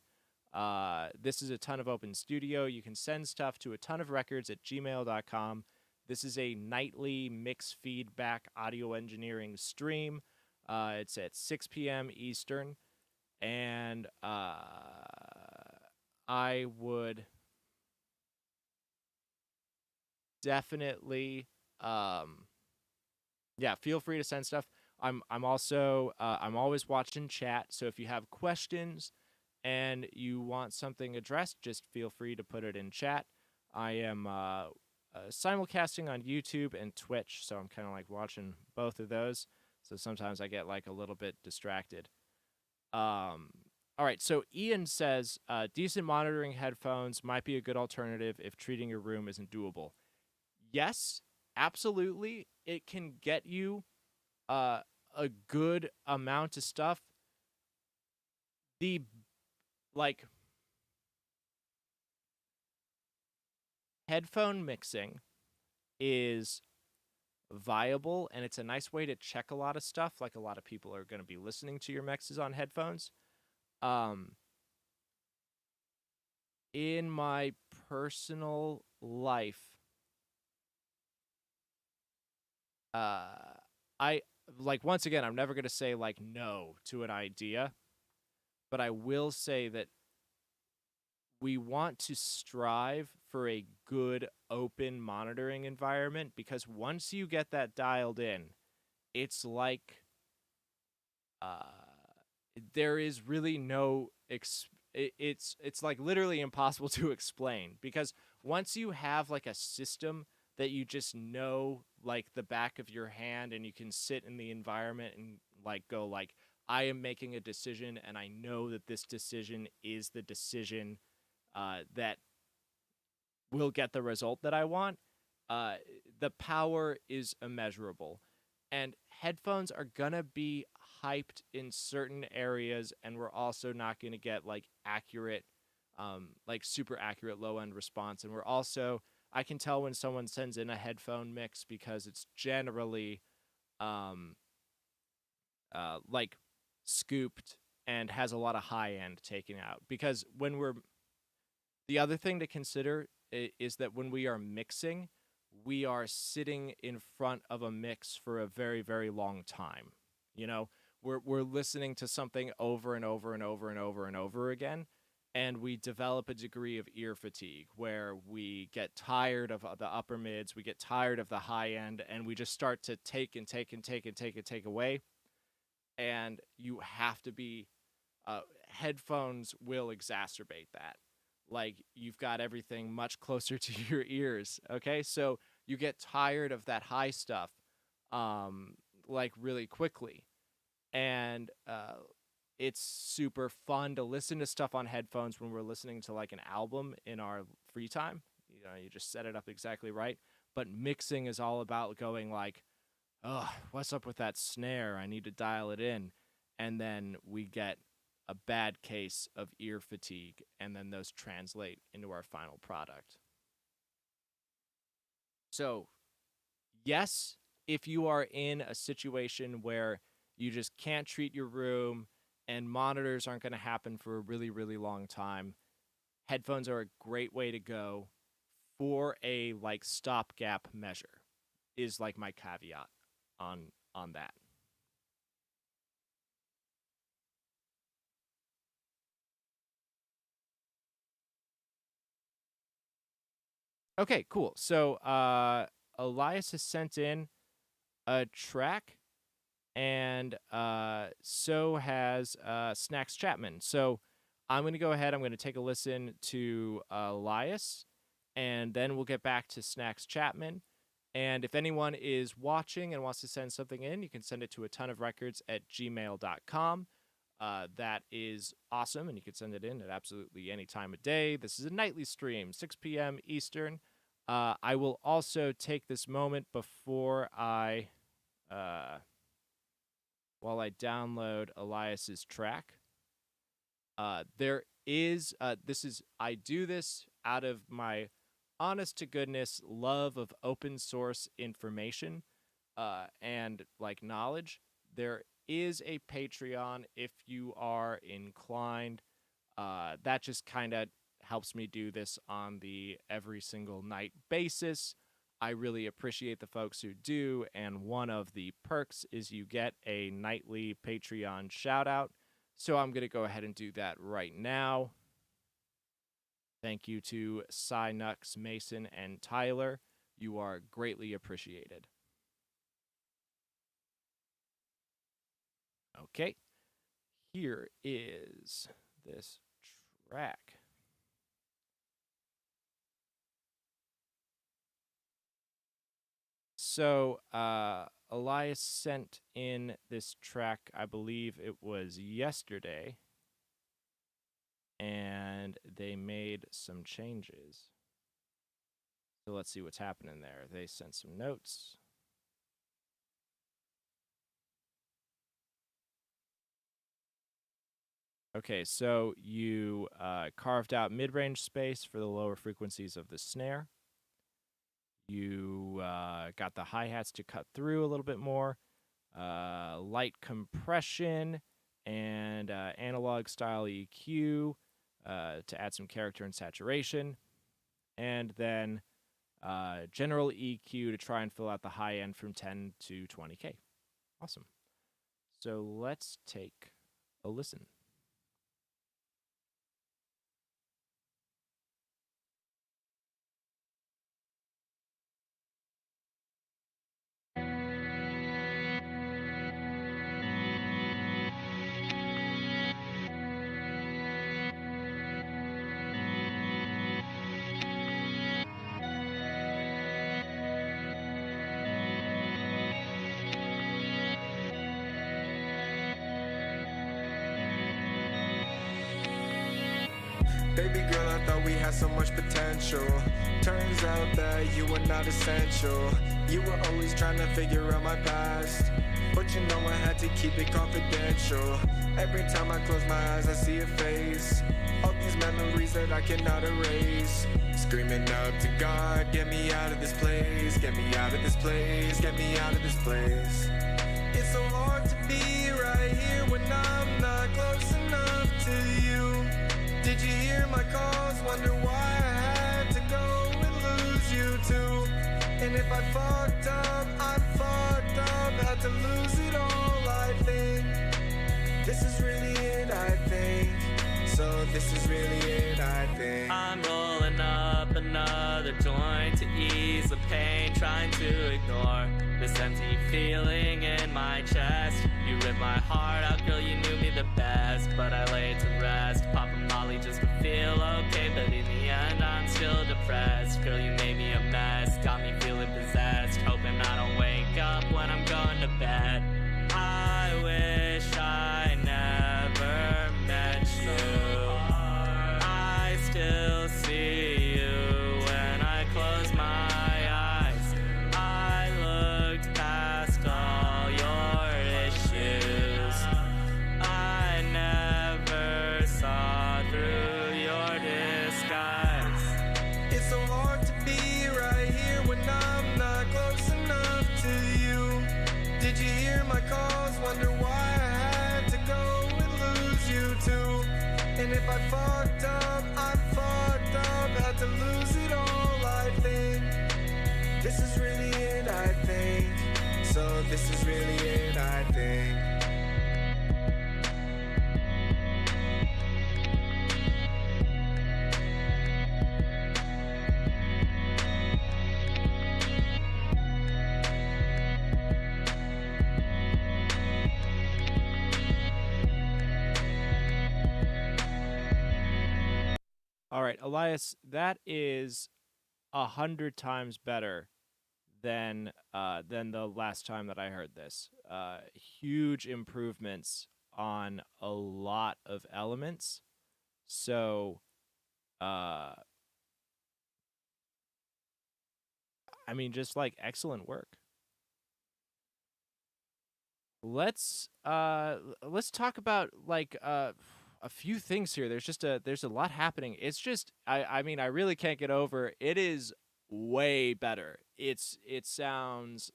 this is a Ton of Open Studio. You can send stuff to atonuvrecords@gmail.com. This is a nightly mix feedback audio engineering stream. It's at 6 p.m. Eastern, and I would definitely, feel free to send stuff. I'm also I'm always watching chat, so if you have questions and you want something addressed, just feel free to put it in chat. I am simulcasting on YouTube and Twitch, so I'm kind of like watching both of those. So sometimes I get like a little bit distracted. All All right, so Ian says decent monitoring headphones might be a good alternative if treating your room isn't doable. Yes, absolutely. It can get you uh, a good amount of stuff. The like headphone mixing is viable and it's a nice way to check a lot of stuff. Like a lot of people are going to be listening to your mixes on headphones. Um, in my personal life, uh, I like once again, I'm never going to say like no to an idea, but I will say that we want to strive for a good open monitoring environment because once you get that dialed in, it's like uh there is really no it's like literally impossible to explain because once you have like a system that you just know like the back of your hand and you can sit in the environment and like go like I am making a decision and I know that this decision is the decision that will get the result that I want, uh, the power is immeasurable. And headphones are gonna be hyped in certain areas, and we're also not gonna get like accurate, like super accurate low end response. And we're also, I can tell when someone sends in a headphone mix because it's generally, um, like scooped and has a lot of high end taken out. Because when we're the other thing to consider is that when we are mixing, we are sitting in front of a mix for a very, very long time. You know, we're listening to something over and over and over and over and over again, and we develop a degree of ear fatigue where we get tired of the upper mids, we get tired of the high end, and we just start to take and take and take and take and take away. And you have to be headphones will exacerbate that. Like you've got everything much closer to your ears. Okay, so you get tired of that high stuff, like really quickly, and it's super fun to listen to stuff on headphones when we're listening to like an album in our free time. You know, you just set it up exactly right. But mixing is all about going like, oh, what's up with that snare? I need to dial it in. And then we get a bad case of ear fatigue, and then those translate into our final product. So, yes, if you are in a situation where you just can't treat your room and monitors aren't going to happen for a really, really long time, headphones are a great way to go for a like stopgap measure, is like my caveat on that. Okay, cool. So Elias has sent in a track, and so has Snacks Chapman. So I'm going to go ahead. I'm going to take a listen to Elias, and then we'll get back to Snacks Chapman. And if anyone is watching and wants to send something in, you can send it to atonuvrecords@gmail.com. That is awesome, and you can send it in at absolutely any time of day. This is a nightly stream, 6 p.m. Eastern. I will also take this moment before uh, while I download Elias's track. There is this is I do this out of my honest to goodness love of open source information and like knowledge. There is a Patreon if you are inclined. That just kind of helps me do this on the every single night basis. I really appreciate the folks who do, and one of the perks is you get a nightly Patreon shout out. So I'm going to go ahead and do that right now. Thank you to Nux, Mason, and Tyler. You are greatly appreciated. Okay, here is this track. So, Elias sent in this track, I believe it was yesterday. and they made some changes. So let's see what's happening there. They sent some notes. Okay, so you carved out mid-range space for the lower frequencies of the snare. You got the hi-hats to cut through a little bit more. Light compression and analog style EQ to add some character and saturation. And then general EQ to try and fill out the high end from 10 to 20K. Awesome. So let's take a listen. Baby girl, I thought we had so much potential. Turns out that you were not essential. You were always trying to figure out my past, but you know I had to keep it confidential. Every time I close my eyes, I see your face. All these memories that I cannot erase. Screaming up to God, get me out of this place. Get me out of this place. Get me out of this place. It's so hard to be right here when I'm not close enough to you. Did you hear my calls? Wonder why I had to go and lose you too. And if I fucked up, I'm fucked up. Had to lose it all, I think. This is really it, I think. So this is really it, I think. I'm rolling up another joint to ease the pain, trying to ignore this empty feeling in my chest. You ripped my heart out, girl, you knew me the best, but I laid to rest, popping Molly just to feel okay, but in the end I'm still depressed. Girl, you made me a mess, got me feeling possessed, hoping I don't wake up when I'm going to bed. I wish I never met you. I still see you when I close my eyes. I looked past all your issues. I never saw through your disguise. It's so hard to be right here when I'm not close enough to you. Did you hear my calls? Wonder why I had to go and lose you too. And if I fucked up, I'm fucked up. Had to lose it all, I think. This is really it, I think. So this is really it, I think. All right, Elias, that is 100 times better than the last time that I heard this. Huge improvements on a lot of elements. So, I mean, just like excellent work. Let's talk about like a few things here. There's a lot happening. It's just I mean I really can't get over. It is way better. It sounds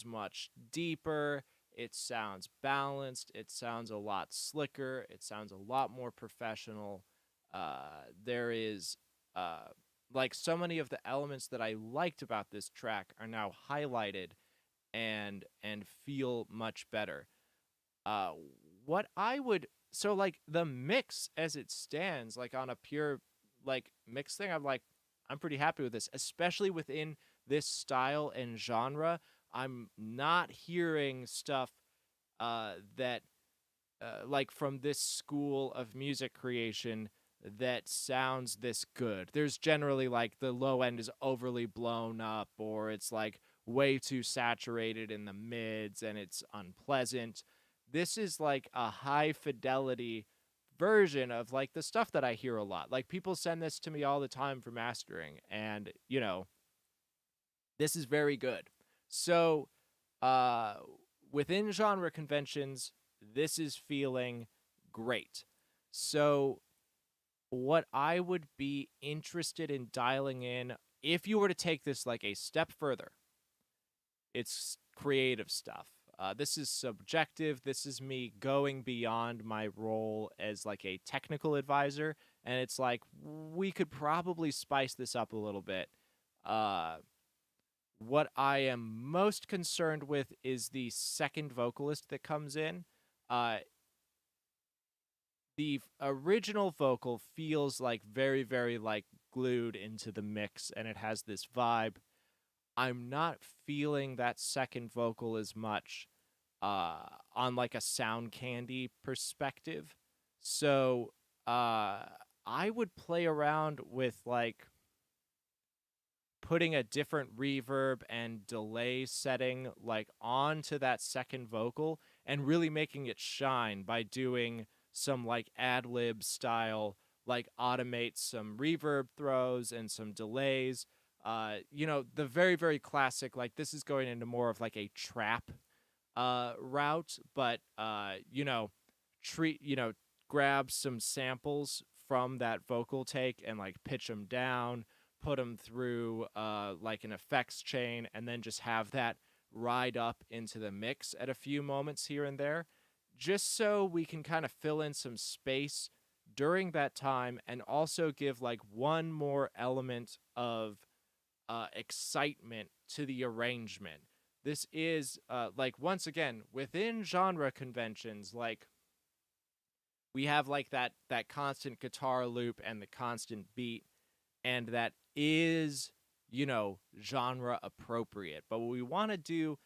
much deeper. It sounds balanced. It sounds a lot slicker. It sounds a lot more professional. There is like so many of the elements that I liked about this track are now highlighted and feel much better. What I would so like the mix as it stands, like on a pure like mix thing, I'm pretty happy with this, especially within this style and genre. I'm not hearing stuff that like from this school of music creation that sounds this good. There's generally like the low end is overly blown up, or it's like way too saturated in the mids and it's unpleasant. This is like a high fidelity version of like the stuff that I hear a lot. Like people send this to me all the time for mastering, and this is very good. So, uh, within genre conventions, this is feeling great. So, what I would be interested in dialing in, if you were to take this like a step further, it's creative stuff. This is subjective. This is me going beyond my role as like a technical advisor, and it's like we could probably spice this up a little bit. What I am most concerned with is the second vocalist that comes in. The original vocal feels like very, very like glued into the mix, and it has this vibe. I'm not feeling that second vocal as much on like a sound candy perspective. So I would play around with like putting a different reverb and delay setting like onto that second vocal and really making it shine by doing some like ad lib style, like automate some reverb throws and some delays. The very, very classic, like this is going into more of like a trap route, but treat grab some samples from that vocal take and like pitch them down, put them through like an effects chain, and then just have that ride up into the mix at a few moments here and there, just so we can kind of fill in some space during that time and also give like one more element of excitement to the arrangement. This is like once again within genre conventions, like we have like that constant guitar loop and the constant beat, and that is genre appropriate. But what we want to do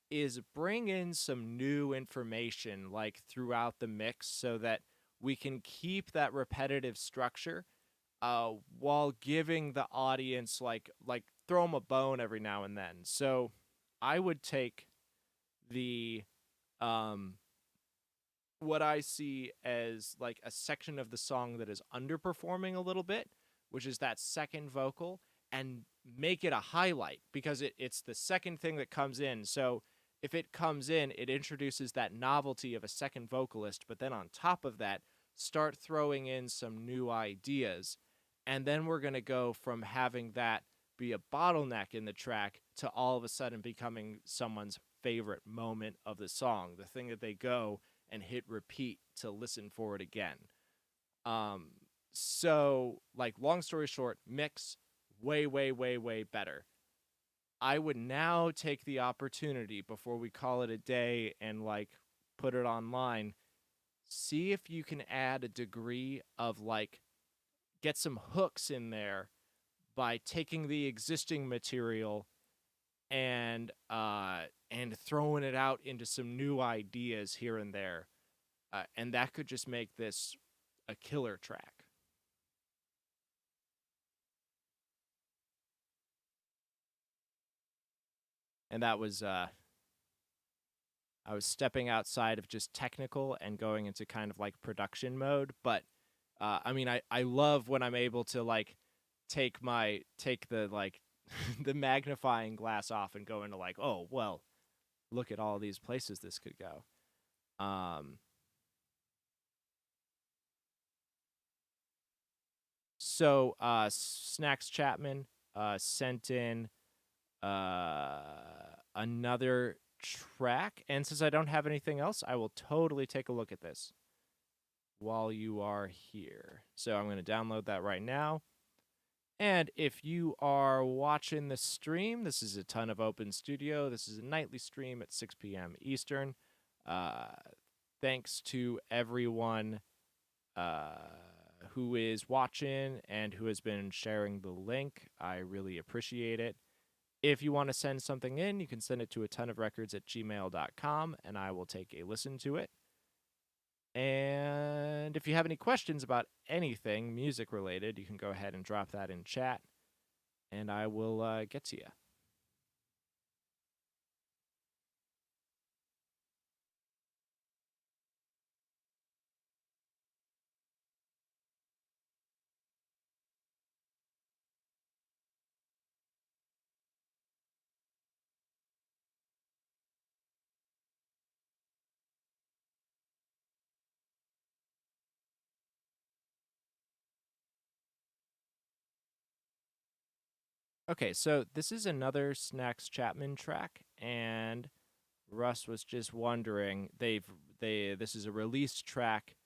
is bring in some new information like throughout the mix so that we can keep that repetitive structure while giving the audience like throw them a bone every now and then. So I would take the what I see as like a section of the song that is underperforming a little bit, which is that second vocal, and make it a highlight because it's the second thing that comes in. So if it comes in, it introduces that novelty of a second vocalist, but then on top of that, start throwing in some new ideas. And then we're going to go from having that be a bottleneck in the track to all of a sudden becoming someone's favorite moment of the song, the thing that they go and hit repeat to listen for it again. So, like, long story short, mix way, way, way, way better. I would now take the opportunity before we call it a day and like put it online. See if you can add a degree of like get some hooks in there by taking the existing material and throwing it out into some new ideas here and there, and that could just make this a killer track. And that was I was stepping outside of just technical and going into kind of like production mode. But I mean, I love when I'm able to like take the like the magnifying glass off and go into like, oh well, look at all these places this could go. So Snacks Chapman sent in another track, and since I don't have anything else, I will totally take a look at this while you are here. So I'm going to download that right now. And if you are watching the stream, this is a ton of Open Studio. This is a nightly stream at 6 p.m. Eastern. Thanks to everyone who is watching and who has been sharing the link. I really appreciate it. If you want to send something in, you can send it to atonuvrecords@gmail.com, and I will take a listen to it. And if you have any questions about anything music related, you can go ahead and drop that in chat, and I will get to you. Okay, so this is another Snacks Chapman track, and Russ was just wondering, this is a released track,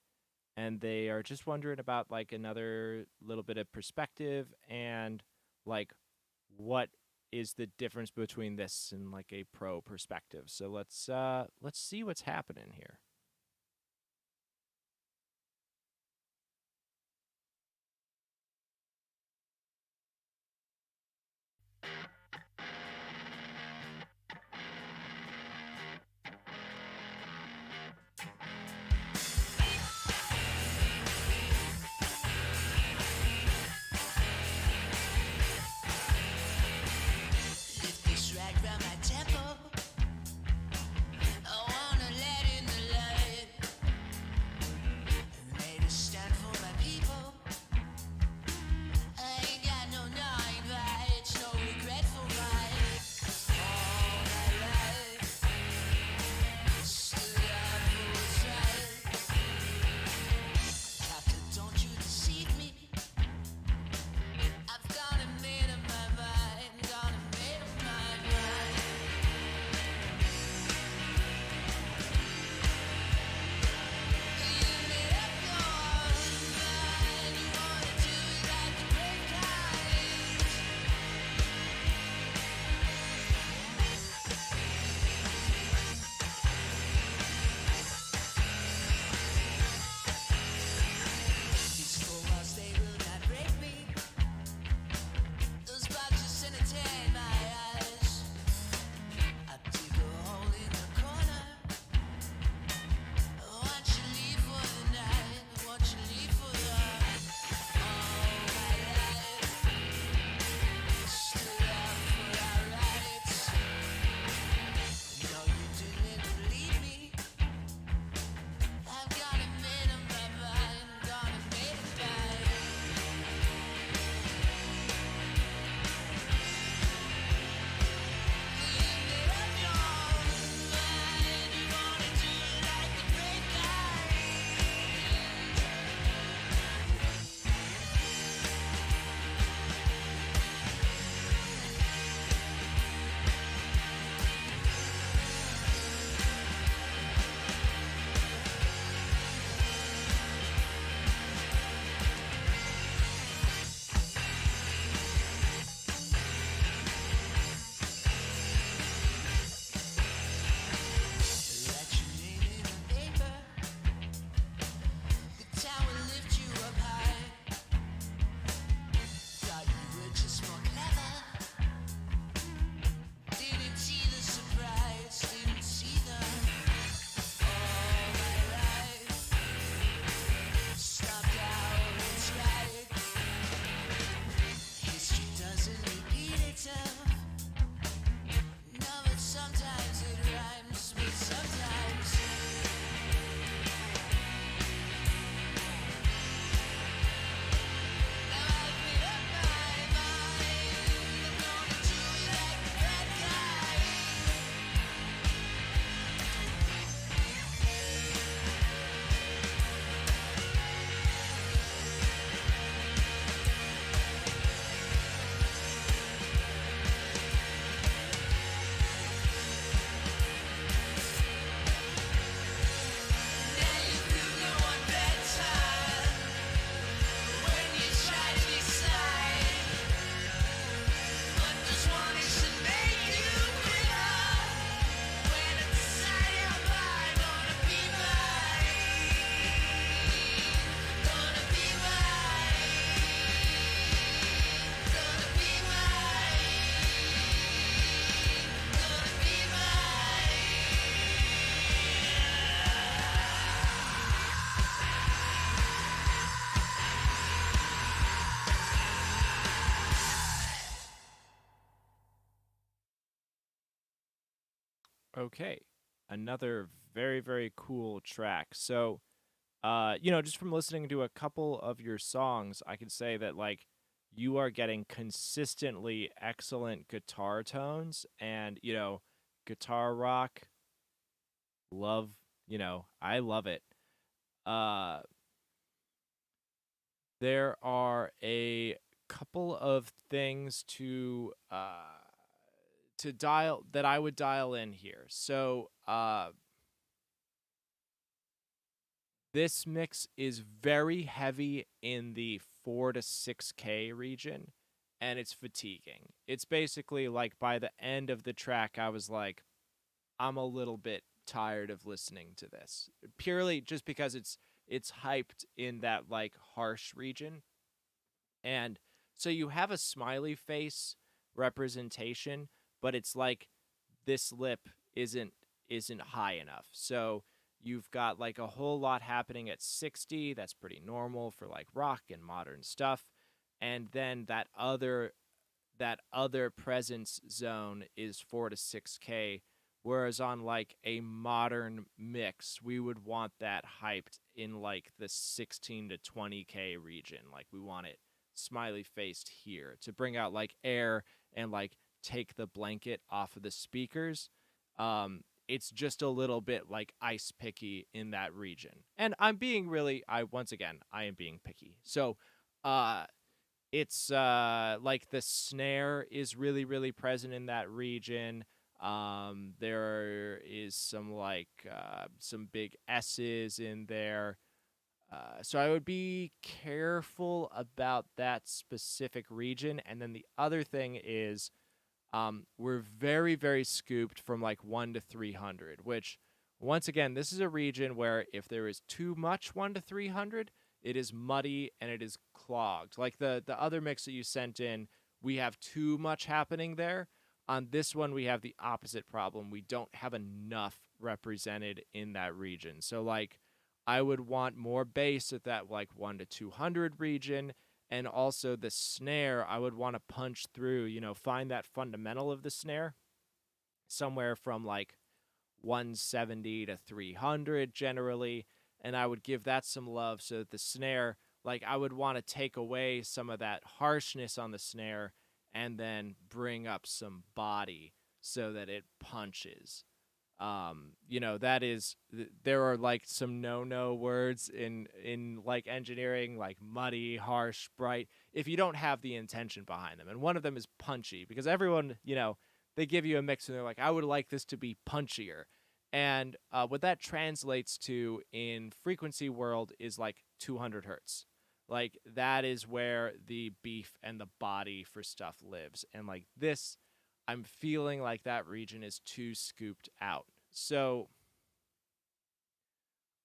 and they are just wondering about like another little bit of perspective and like what is the difference between this and like a pro perspective. So let's see what's happening here. Lift this rag round my temple. I wanna let in the light. Made a stand for my people. I ain't got no gnawing rights, no regret for all my life. Stood up for what's right. Captain, don't you deceive me. I've got a made up my mind, got a made up my mind. You made up your mind, you wanna do it like the great guys. These 4 walls, they will not break me. Those boxes entertain my eyes. I dig a hole in the corner. Want you leave for the night? Want you leave for the all my life? Stood up for our rights. No, you didn't believe me. I've got a man on my mind, gonna make it right. You made up your mind, you wanna do it like the great guys. Write your name in the paper. The town will lift you up high. Thought you were just more clever. Didn't see the surprise, didn't see the all my life. Stopped out its right. History doesn't repeat itself. No, but sometimes it rhymes, but sometimes. Now I've made up my mind. I'm gonna do it like the bad guy. Now you do know one better. When you try to decide, but there's one is to make you clear. When it's inside your mind, gonna be mine. Gonna be mine. Gonna be mine. Gonna be Okay, another very very cool track. So, just from listening to a couple of your songs, I can say that like you are getting consistently excellent guitar tones and, guitar rock. Love, I love it. Uh there are a couple of things to dial that I would dial in here. So this mix is very heavy in the 4 to 6K region, and it's fatiguing. It's basically like by the end of the track, I was like, I'm a little bit tired of listening to this. Purely just because it's hyped in that like harsh region. And so you have a smiley face representation, but it's like this lip isn't high enough. So you've got like a whole lot happening at 60. That's pretty normal for like rock and modern stuff. And then that other presence zone is 4 to 6K, whereas on like a modern mix, we would want that hyped in like the 16 to 20K region. Like we want it smiley faced here to bring out like air and like take the blanket off of the speakers. It's just a little bit like ice picky in that region. And I'm being really I once again, I am being picky. So it's like the snare is really really present in that region. There is some big S's in there. So I would be careful about that specific region. And then the other thing is we're very, very scooped from like 1 to 300, which, once again, this is a region where if there is too much 1 to 300, it is muddy and it is clogged. Like the other mix that you sent in, we have too much happening there. On this one, we have the opposite problem. We don't have enough represented in that region. So, like, I would want more bass at that, like, 1 to 200 region. And also the snare, I would want to punch through, find that fundamental of the snare somewhere from, like, 170 to 300 generally. And I would give that some love so that the snare, like, I would want to take away some of that harshness on the snare and then bring up some body so that it punches. That is there are like some no words in like engineering, like muddy, harsh, bright, if you don't have the intention behind them. And one of them is punchy, because everyone, they give you a mix and they're like, I would like this to be punchier. And what that translates to in frequency world is like 200 hertz. Like that is where the beef and the body for stuff lives. And like this, I'm feeling like that region is too scooped out. So,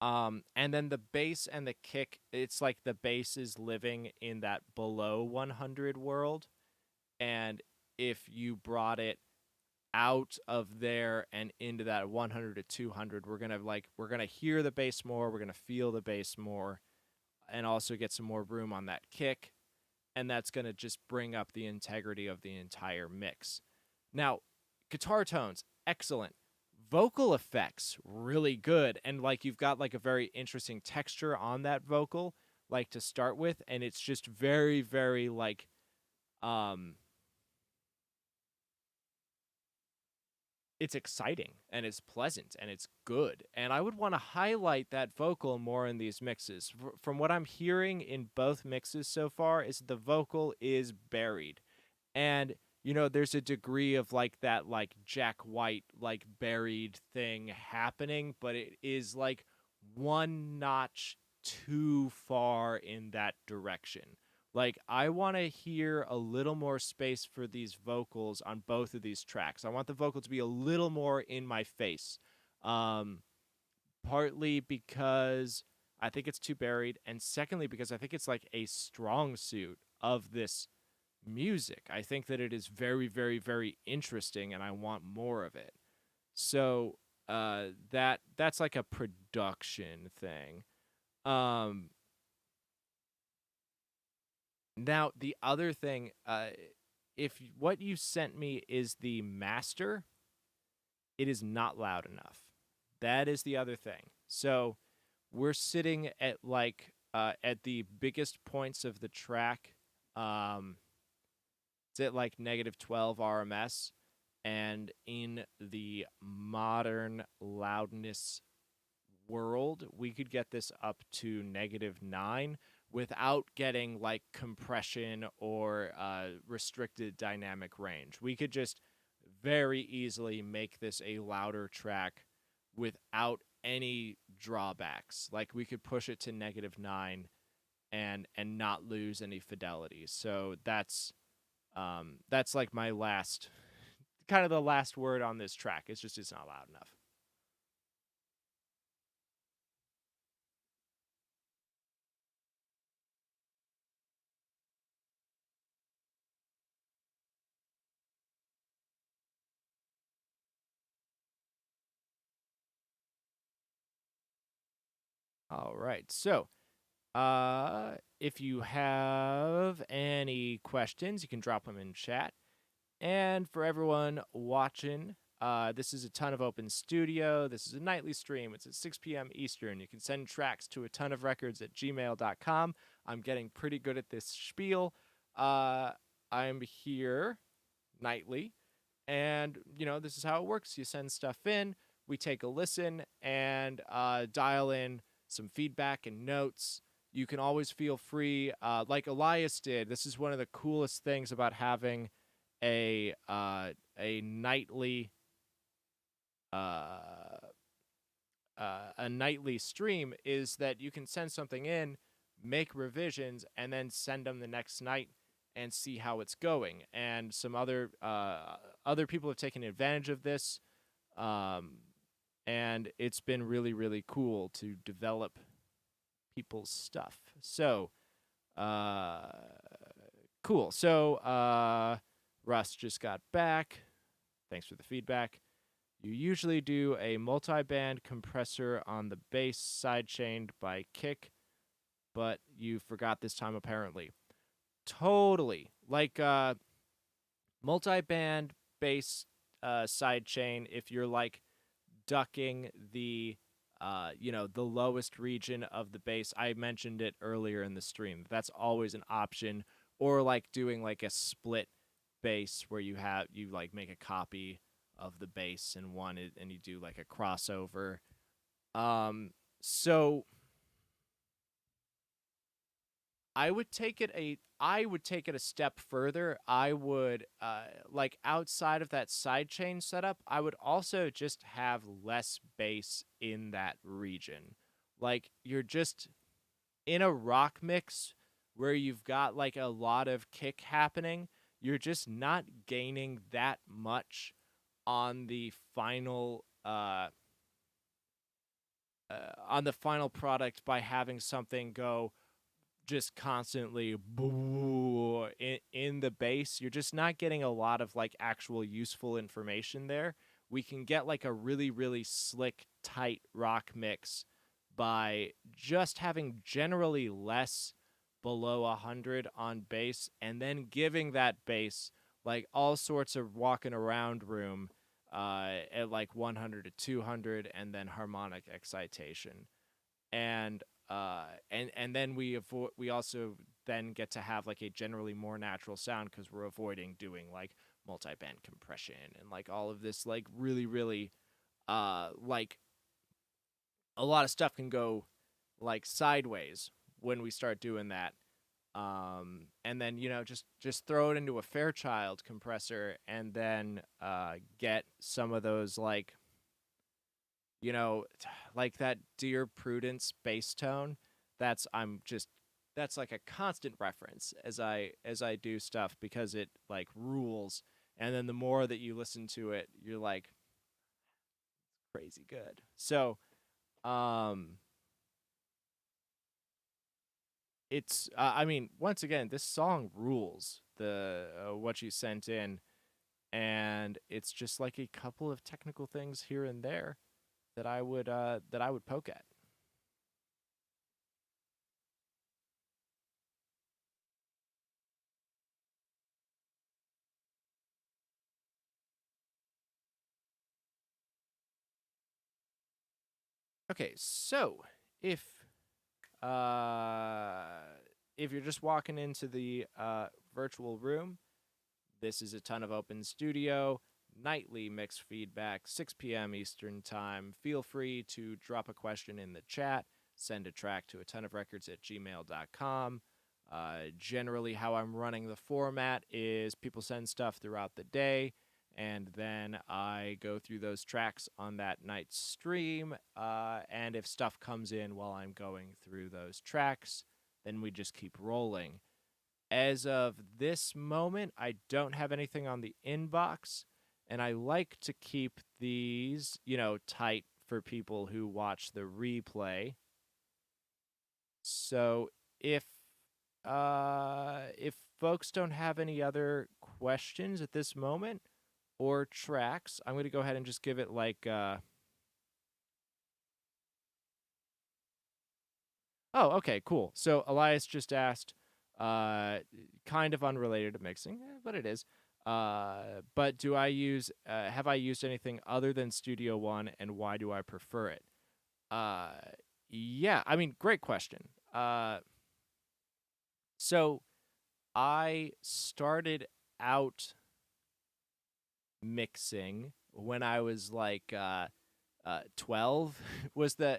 and then the bass and the kick, it's like the bass is living in that below 100 world. And if you brought it out of there and into that 100 to 200, we're going to hear the bass more. We're going to feel the bass more, and also get some more room on that kick. And that's going to just bring up the integrity of the entire mix. Now, guitar tones, excellent. Vocal effects, really good. And like you've got like a very interesting texture on that vocal, like to start with. And it's just very, very like, it's exciting and it's pleasant and it's good. And I would want to highlight that vocal more in these mixes. From what I'm hearing in both mixes so far is the vocal is buried. And there's a degree of like that like Jack White like buried thing happening, but it is like one notch too far in that direction. Like I want to hear a little more space for these vocals on both of these tracks. I want the vocal to be a little more in my face. Partly because I think it's too buried, and secondly because I think it's like a strong suit of this music. I think that it is very, very, very interesting, and I want more of it. So that's like a production thing. Now the other thing, if what you sent me is the master, it is not loud enough. That is the other thing. So we're sitting at like at the biggest points of the track. It's at like -12 RMS, and in the modern loudness world, we could get this up to -9, without getting like compression or restricted dynamic range. We could just very easily make this a louder track without any drawbacks. Like we could push it to -9 and not lose any fidelity. So that's like my last kind of the last word on this track. It's not loud enough. All right. So, if you have any questions, you can drop them in chat. And for everyone watching, this is a Ton of Open Studio. This is a nightly stream. It's at 6 p.m. Eastern. You can send tracks to atonuvrecords@gmail.com. I'm getting pretty good at this spiel. I'm here nightly. And, this is how it works. You send stuff in, we take a listen, and dial in some feedback and notes. You can always feel free, like Elias did. This is one of the coolest things about having a nightly stream is that you can send something in, make revisions, and then send them the next night and see how it's going. And some other people have taken advantage of this, and it's been really, really cool to develop people's stuff. So, cool. So, Russ just got back. Thanks for the feedback. You usually do a multi-band compressor on the bass sidechained by kick, but you forgot this time apparently. Totally. Like multi-band bass sidechain, if you're like ducking the the lowest region of the bass. I mentioned it earlier in the stream. That's always an option. Or like doing like a split bass where you like make a copy of the bass in one and you do like a crossover. So I would take it a step further. I would like outside of that sidechain setup, I would also just have less bass in that region. Like you're just in a rock mix where you've got like a lot of kick happening, you're just not gaining that much on the final product by having something go just constantly boo in the bass. You're just not getting a lot of like actual useful information there. We can get like a really, really slick, tight rock mix by just having generally less below 100 on bass and then giving that bass like all sorts of walking around room at like 100 to 200 and then harmonic excitation. And then we also then get to have like a generally more natural sound because we're avoiding doing like multi-band compression and like all of this like really, really like a lot of stuff can go like sideways when we start doing that. And then just throw it into a Fairchild compressor and then get some of those like like that Dear Prudence bass tone. That's like a constant reference as I do stuff because it like rules. And then the more that you listen to it, you're like crazy good. So, it's I mean, once again, this song rules. The what you sent in, and it's just like a couple of technical things here and there that I would poke at. Okay, so if you're just walking into the virtual room, this is a Ton of Open Studio, nightly mix feedback, 6 p.m. Eastern Time. Feel free to drop a question in the chat, send a track to atonuvrecords@gmail.com. Generally, how I'm running the format is people send stuff throughout the day, and then I go through those tracks on that night's stream. And if stuff comes in while I'm going through those tracks, then we just keep rolling. As of this moment, I don't have anything on the inbox, and I like to keep these, tight for people who watch the replay. So if folks don't have any other questions at this moment or tracks, I'm going to go ahead and just give it like oh, okay, cool. So Elias just asked, kind of unrelated to mixing, but it is. But do I use? Have I used anything other than Studio One, and why do I prefer it? Yeah, I mean, great question. So I started out mixing when I was like 12.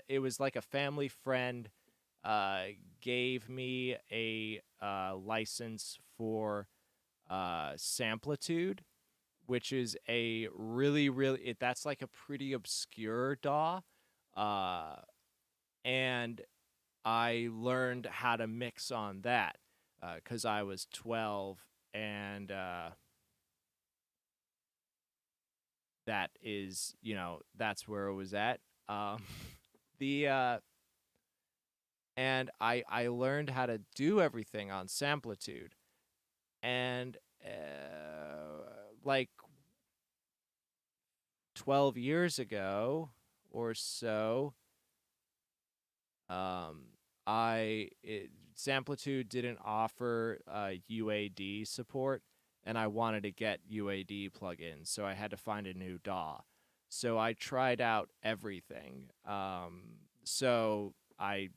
It was like a family friend gave me a license for Samplitude, which is a really that's like a pretty obscure DAW, and I learned how to mix on that because I was 12, and that is, that's where it was at. The and I learned how to do everything on Samplitude, and like 12 years ago or so, Samplitude didn't offer UAD support, and I wanted to get UAD plugins, so I had to find a new DAW. So I tried out everything. So I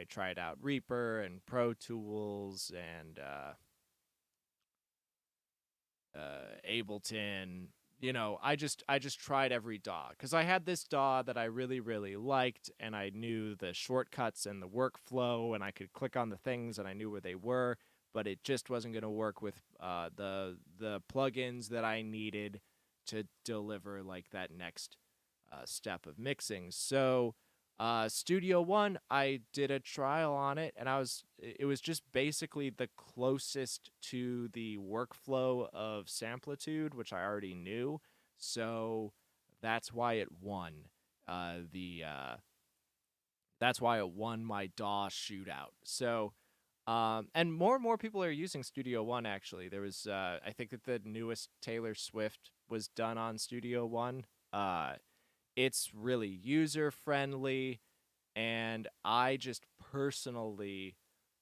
tried out Reaper and Pro Tools and Ableton. I just tried every DAW because I had this DAW that I really liked, and I knew the shortcuts and the workflow, and I could click on the things and I knew where they were, but it just wasn't going to work with the plugins that I needed to deliver like that next step of mixing. So Studio One, I did a trial on it, and it was just basically the closest to the workflow of Samplitude, which I already knew. So that's why it won. That's why it won my DAW shootout. So, and more people are using Studio One. Actually, there was I think that the newest Taylor Swift was done on Studio One. It's really user friendly, and I just personally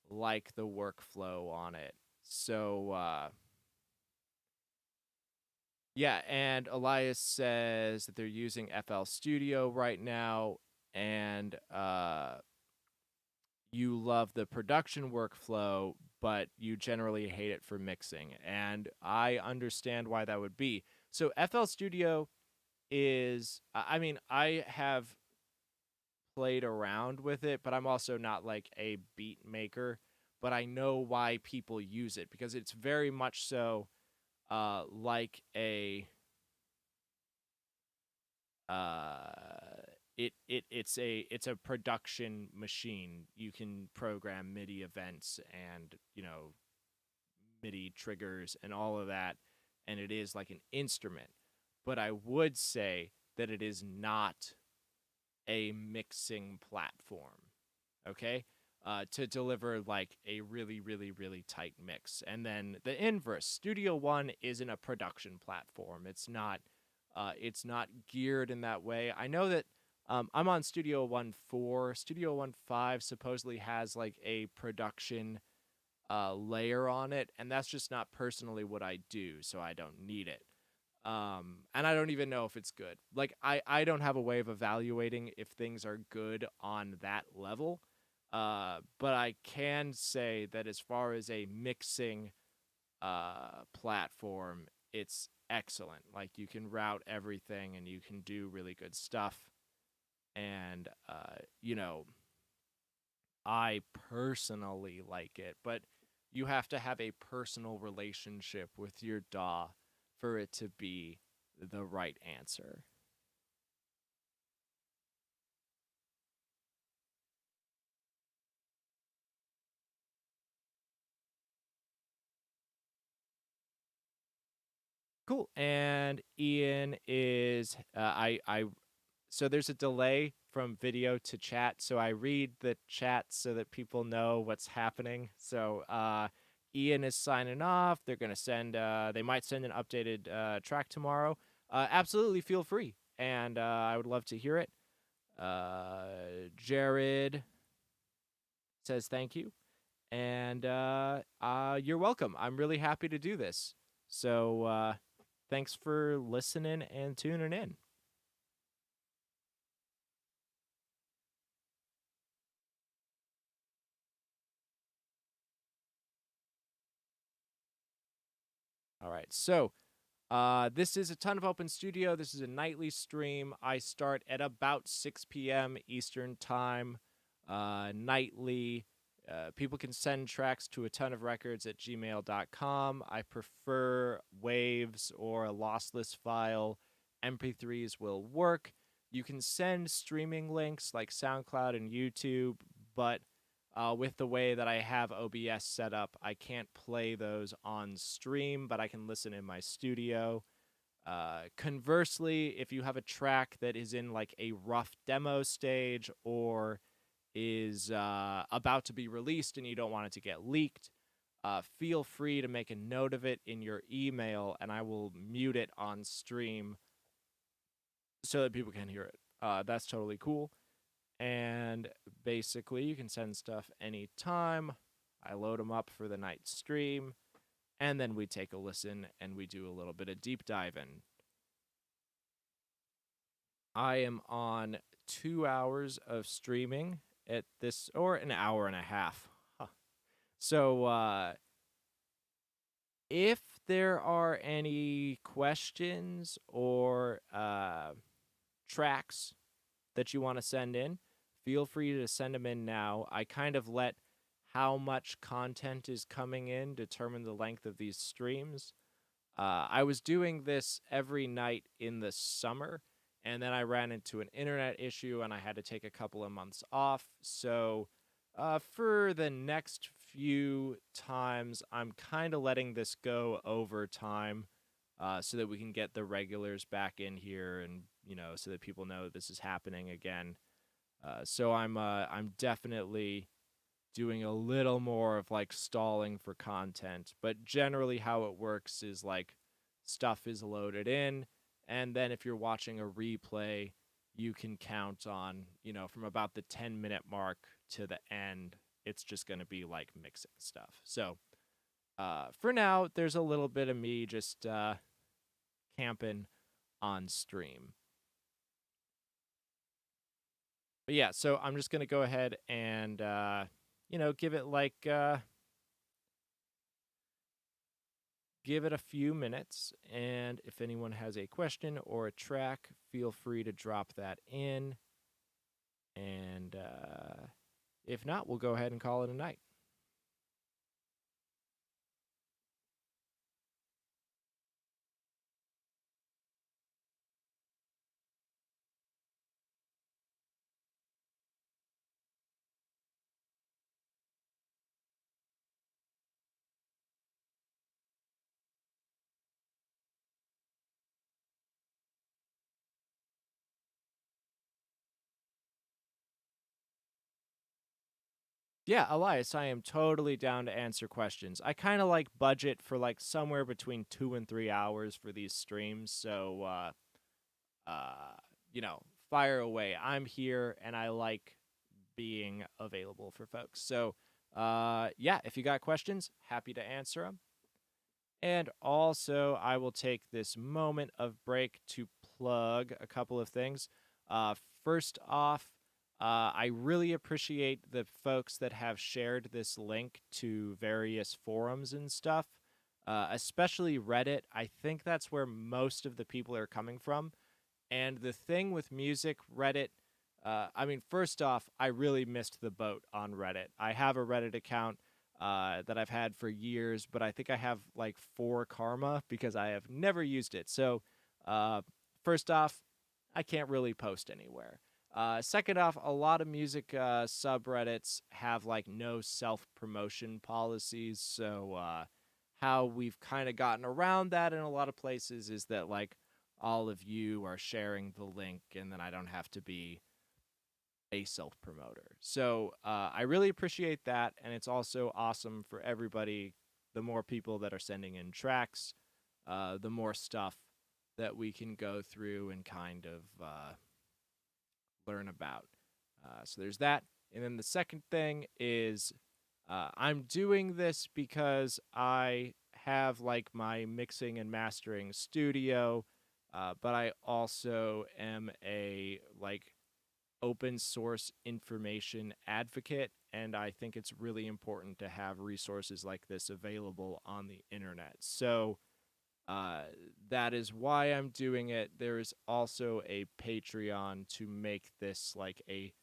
like the workflow on it. So yeah, and Elias says that they're using FL Studio right now, and you love the production workflow, but you generally hate it for mixing. And I understand why that would be. So FL Studio is, I mean, I have played around with it, but I'm also not like a beat maker, but I know why people use it because it's very much so like a it's a production machine. You can program MIDI events and MIDI triggers and all of that, and it is like an instrument. But I would say that it is not a mixing platform, okay? To deliver like a really tight mix. And then the inverse, Studio One isn't a production platform. It's not geared in that way. I know that I'm on Studio One 4. Studio One 5 supposedly has like a production layer on it, and that's just not personally what I do, so I don't need it. And I don't even know if it's good. Like, I don't have a way of evaluating if things are good on that level. But I can say that as far as a mixing platform, it's excellent. Like, you can route everything and you can do really good stuff. And, I personally like it, but you have to have a personal relationship with your DAW for it to be the right answer. Cool. And Ian is I so there's a delay from video to chat, so I read the chat so that people know what's happening. So Ian is signing off. They're gonna send they might send an updated track tomorrow. Absolutely feel free, and I would love to hear it. Jared says thank you, and you're welcome. I'm really happy to do this. So thanks for listening and tuning in. All right. So, this is a ton of open studio. This is a nightly stream. I start at about 6 p.m. Eastern time, nightly. People can send tracks to atonuvrecords at gmail.com. I prefer waves or a lossless file. MP3s will work. You can send streaming links like SoundCloud and YouTube, but with the way that I have OBS set up, I can't play those on stream, but I can listen in my studio. Conversely, if you have a track that is in like a rough demo stage or is about to be released and you don't want it to get leaked, feel free to make a note of it in your email and I will mute it on stream so that people can hear it. That's totally cool. And basically, you can send stuff anytime. I load them up for the night stream, and then we take a listen and we do a little bit of deep diving. I am on 2 hours of streaming at this, or an hour and a half. Huh. So, if there are any questions or tracks that you want to send in, feel free to send them in now. I kind of let how much content is coming in determine the length of these streams. I was doing this every night in the summer, and then I ran into an internet issue and I had to take a couple of months off. So for the next few times, I'm kind of letting this go over time so that we can get the regulars back in here and, so that people know this is happening again. So I'm definitely doing a little more of like stalling for content, but generally how it works is like stuff is loaded in, and then if you're watching a replay, you can count on, from about the 10-minute mark to the end, it's just going to be like mixing stuff. So for now, there's a little bit of me just camping on stream. But yeah, so I'm just going to go ahead and, give it like, give it a few minutes. And if anyone has a question or a track, feel free to drop that in. And if not, we'll go ahead and call it a night. Yeah, Elias, I am totally down to answer questions. I kind of like budget for like somewhere between 2 and 3 hours for these streams. So, fire away. I'm here and I like being available for folks. So, yeah, if you got questions, happy to answer them. And also, I will take this moment of break to plug a couple of things. First off, I really appreciate the folks that have shared this link to various forums and stuff, especially Reddit. I think that's where most of the people are coming from. And the thing with music, Reddit, I mean, first off, I really missed the boat on Reddit. I have a Reddit account that I've had for years, but I think I have like 4 karma because I have never used it. So, uh, first off, I can't really post anywhere. Second off, a lot of music subreddits have like no self promotion policies. So, how we've kind of gotten around that in a lot of places is that like all of you are sharing the link, and then I don't have to be a self promoter. So I really appreciate that, and it's also awesome for everybody. The more people that are sending in tracks, the more stuff that we can go through and kind of learn about. So there's that. And then the second thing is I'm doing this because I have like my mixing and mastering studio, but I also am a like open source information advocate, and I think it's really important to have resources like this available on the internet. So uh, that is why I'm doing it. There is also a Patreon to make this like a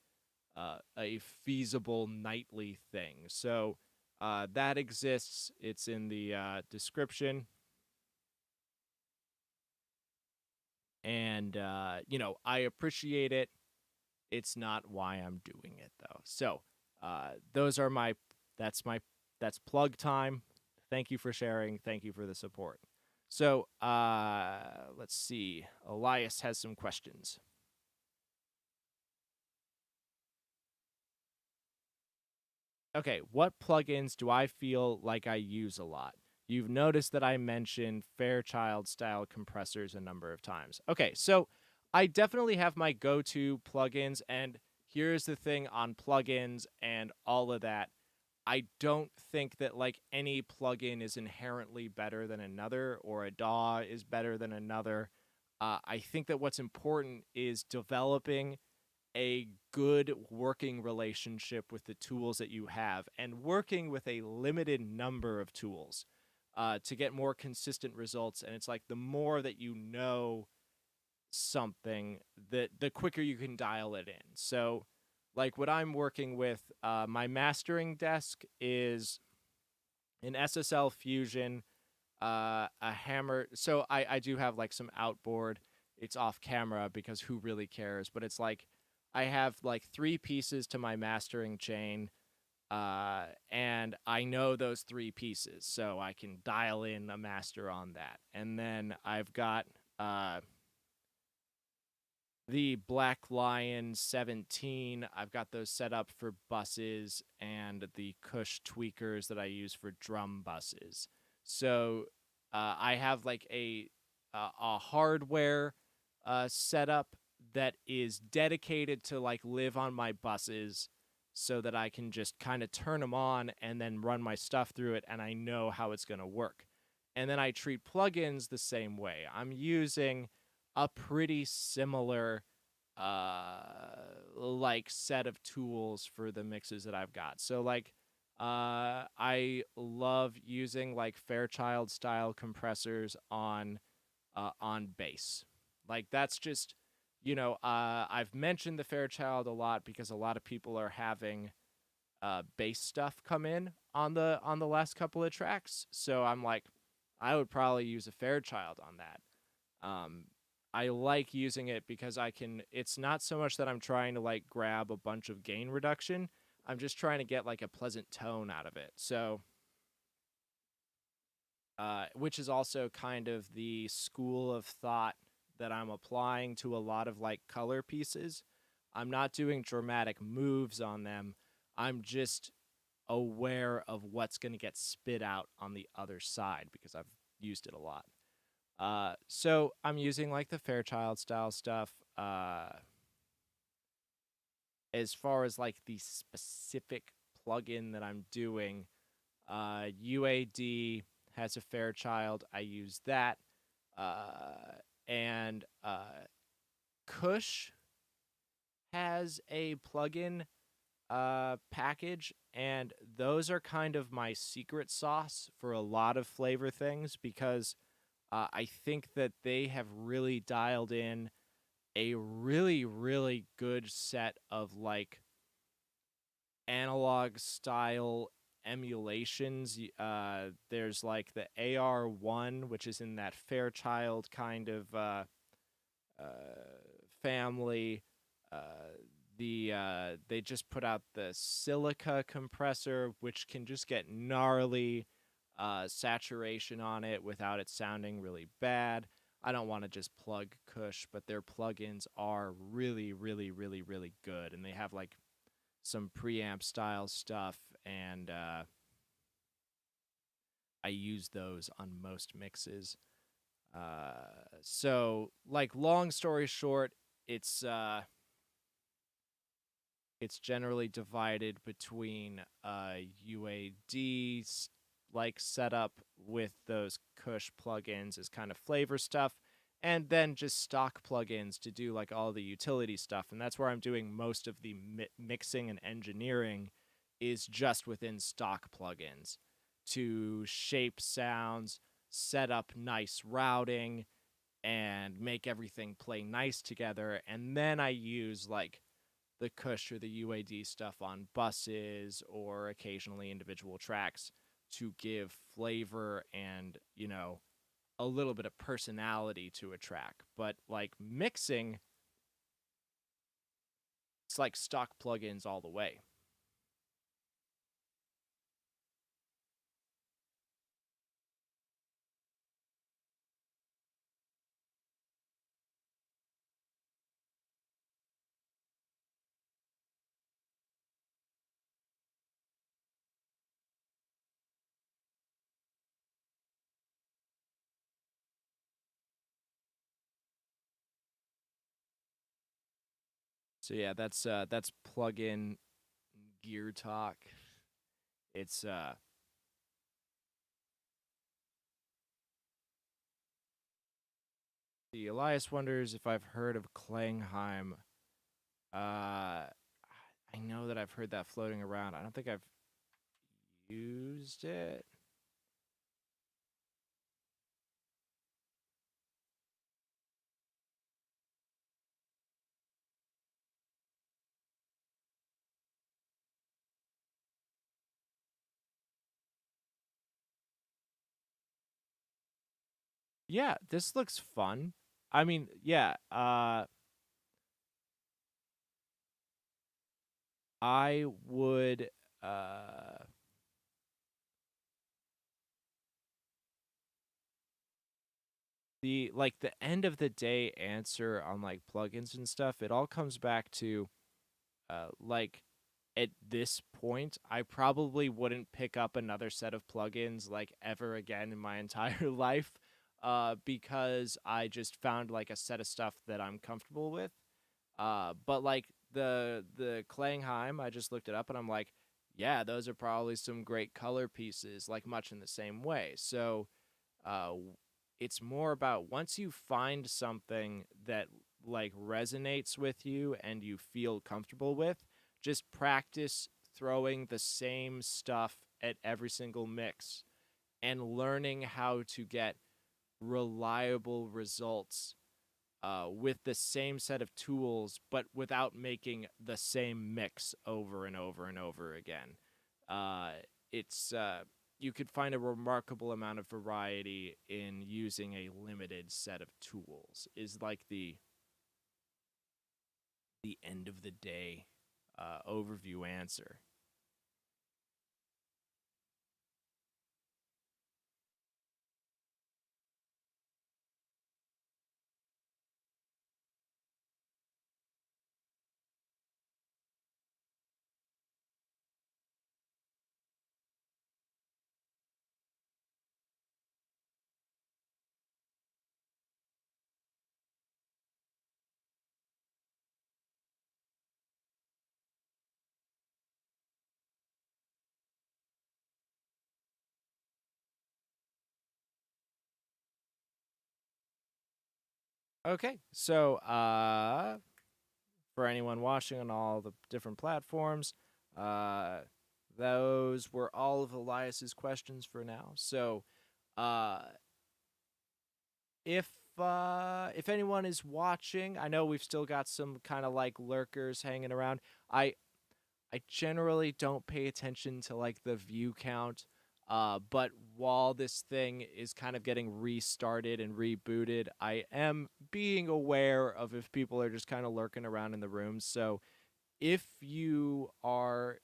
feasible nightly thing. So that exists. It's in the description. And, I appreciate it. It's not why I'm doing it, though. So those are that's plug time. Thank you for sharing. Thank you for the support. So let's see. Elias has some questions. Okay, what plugins do I feel like I use a lot? You've noticed that I mentioned Fairchild style compressors a number of times. Okay, so I definitely have my go-to plugins, and here's the thing on plugins and all of that. I don't think that like any plugin is inherently better than another, or a DAW is better than another. I think that what's important is developing a good working relationship with the tools that you have, and working with a limited number of tools to get more consistent results. And it's like the more that you know something, the quicker you can dial it in. So like what I'm working with, my mastering desk is an SSL Fusion, a hammer. So I do have like some outboard. It's off camera because who really cares? But it's like I have like 3 pieces to my mastering chain, and I know those 3 pieces, so I can dial in a master on that. And then I've got the Black Lion 17. I've got those set up for buses, and the Kush tweakers that I use for drum buses. So I have like a hardware setup that is dedicated to like live on my buses, so that I can just kind of turn them on and then run my stuff through it, and I know how it's going to work. And then I treat plugins the same way. I'm using a pretty similar like set of tools for the mixes that I've got. So like I love using like Fairchild style compressors on bass. Like that's just, I've mentioned the Fairchild a lot because a lot of people are having bass stuff come in on the last couple of tracks. So I'm like, I would probably use a Fairchild on that. I like using it because it's not so much that I'm trying to like grab a bunch of gain reduction. I'm just trying to get like a pleasant tone out of it. So, which is also kind of the school of thought that I'm applying to a lot of like color pieces. I'm not doing dramatic moves on them. I'm just aware of what's going to get spit out on the other side because I've used it a lot. So I'm using like the Fairchild style stuff. As far as like the specific plugin that I'm doing, UAD has a Fairchild. I use that. And Kush has a plugin package, and those are kind of my secret sauce for a lot of flavor things because I think that they have really dialed in a really, really good set of like analog style emulations. There's like the AR1, which is in that Fairchild kind of uh, family. They just put out the silica compressor, which can just get gnarly saturation on it without it sounding really bad. I don't want to just plug Kush, but their plugins are really, really, really, really good, and they have like some preamp style stuff, and I use those on most mixes. So, like, long story short, it's uh, it's generally divided between UAD like setup with those Kush plugins as kind of flavor stuff, and then just stock plugins to do like all the utility stuff. And that's where I'm doing most of the mixing and engineering is just within stock plugins to shape sounds, set up nice routing, and make everything play nice together. And then I use like the Kush or the UAD stuff on buses or occasionally individual tracks to give flavor and, a little bit of personality to a track. But like mixing, it's like stock plugins all the way. So yeah, that's plugin gear talk. It's the Elias wonders if I've heard of Klangheim. I know that I've heard that floating around. I don't think I've used it. Yeah, this looks fun. I mean, yeah, I would uh the end of the day answer on like plugins and stuff, it all comes back to like at this point, I probably wouldn't pick up another set of plugins like ever again in my entire life because I just found like a set of stuff that I'm comfortable with. But like the Klangheim, I just looked it up and I'm like, yeah, those are probably some great color pieces, like much in the same way. So uh, it's more about once you find something that like resonates with you and you feel comfortable with, just practice throwing the same stuff at every single mix and learning how to get reliable results with the same set of tools, but without making the same mix over and over and over again. Uh, it's You could find a remarkable amount of variety in using a limited set of tools. Is like the end of the day overview answer. Okay, so for anyone watching on all the different platforms, uh, those were all of Elias's questions for now. So, uh, if if anyone is watching, I know we've still got some kind of like lurkers hanging around. I generally don't pay attention to like the view count. But while this thing is kind of getting restarted and rebooted, I am being aware of if people are just kind of lurking around in the rooms. So if you are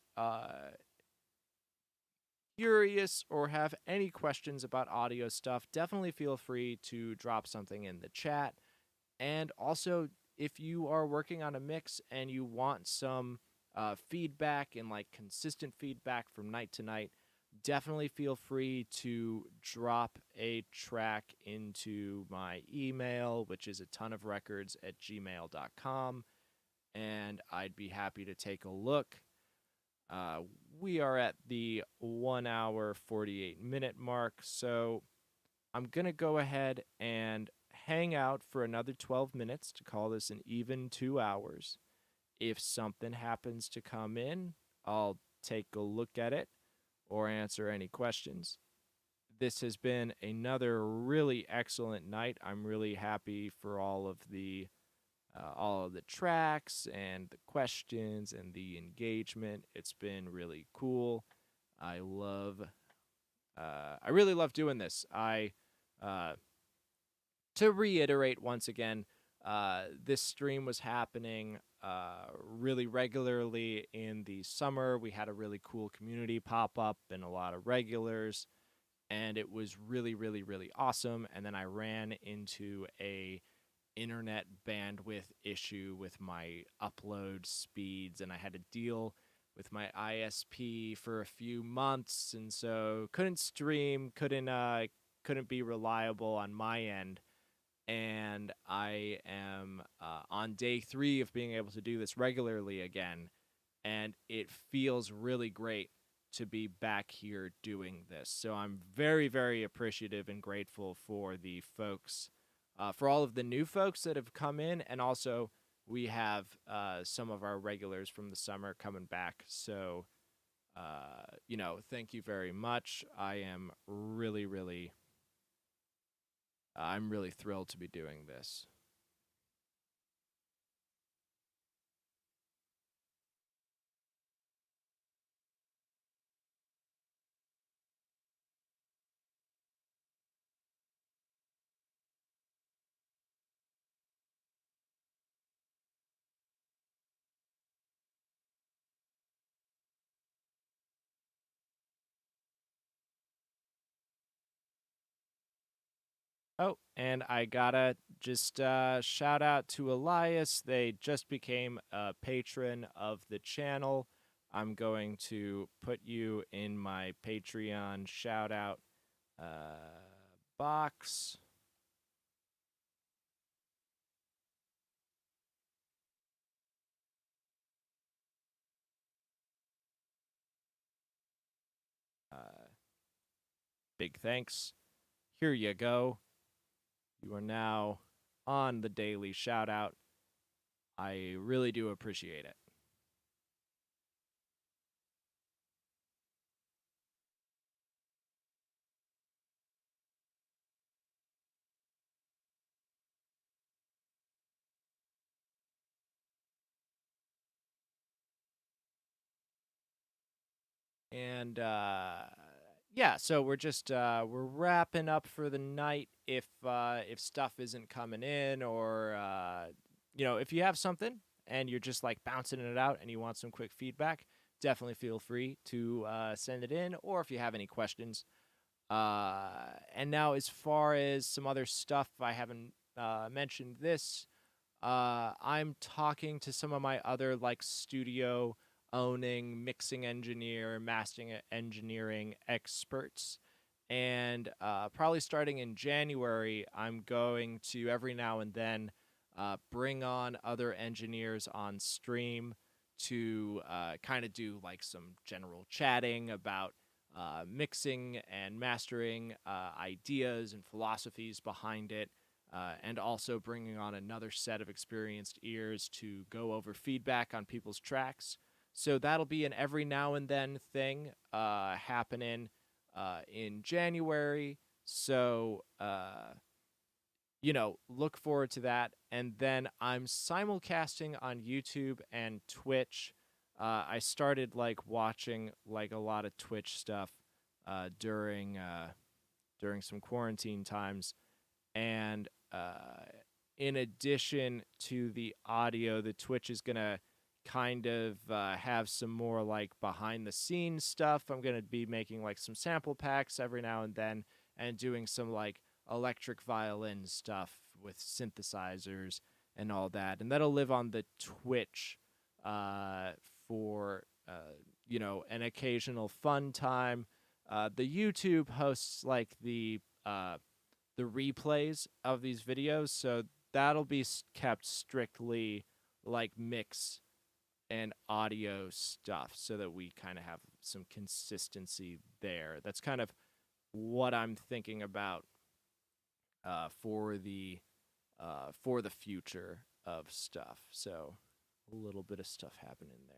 curious or have any questions about audio stuff, definitely feel free to drop something in the chat. And also, if you are working on a mix and you want some feedback and like consistent feedback from night to night, definitely feel free to drop a track into my email, which is atonuvrecords@gmail.com, and I'd be happy to take a look. We are at the 1 hour 48-minute mark, so I'm going to go ahead and hang out for another 12 minutes to call this an even 2 hours. If something happens to come in, I'll take a look at it or answer any questions. This has been another really excellent night. I'm really happy for all of the tracks and the questions and the engagement. It's been really cool. I really love doing this. To reiterate once again, this stream was happening really regularly in the summer. We had a really cool community pop up and a lot of regulars, and it was really, really, really awesome. And then I ran into a internet bandwidth issue with my upload speeds, and I had to deal with my ISP for a few months, and so couldn't stream, couldn't be reliable on my end. And I am on day 3 of being able to do this regularly again, and it feels really great to be back here doing this. So I'm very, very appreciative and grateful for the folks, for all of the new folks that have come in, and also we have some of our regulars from the summer coming back. So, thank you very much. I'm really thrilled to be doing this. Oh, and I gotta just shout out to Elias. They just became a patron of the channel. I'm going to put you in my Patreon shout out box. Big thanks. Here you go. You are now on the daily shout out. I really do appreciate it. And yeah, so we're just we're wrapping up for the night. If stuff isn't coming in, or if you have something and you're just like bouncing it out and you want some quick feedback, definitely feel free to send it in. Or if you have any questions. And now, as far as some other stuff, I haven't mentioned this. I'm talking to some of my other like studio owning, mixing engineer, mastering engineering experts. And probably starting in January, I'm going to every now and then bring on other engineers on stream to kind of do like some general chatting about mixing and mastering ideas and philosophies behind it. And also bringing on another set of experienced ears to go over feedback on people's tracks. So that'll be an every now and then thing happening in January. So, look forward to that. And then I'm simulcasting on YouTube and Twitch. I started like watching like a lot of Twitch stuff during some quarantine times, and in addition to the audio, the Twitch is gonna kind of have some more like behind the scenes stuff. I'm gonna be making like some sample packs every now and then, and doing some like electric violin stuff with synthesizers and all that, and that'll live on the Twitch for an occasional fun time. The YouTube hosts like the replays of these videos, so that'll be kept strictly like mix and audio stuff, so that we kind of have some consistency there. That's kind of what I'm thinking about for the future of stuff. So a little bit of stuff happening there.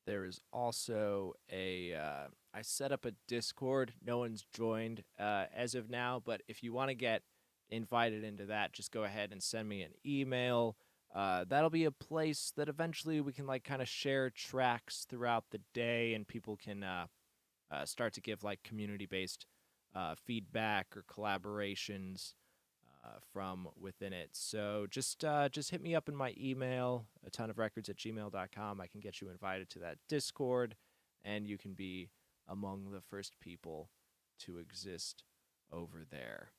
There is also I set up a Discord. No one's joined as of now, but if you want to get invited into that, just go ahead and send me an email. That'll be a place that eventually we can like kind of share tracks throughout the day, and people can start to give like community-based feedback or collaborations from within it. So just hit me up in my email, atonuvrecords@gmail.com. I can get you invited to that Discord, and you can be among the first people to exist over there.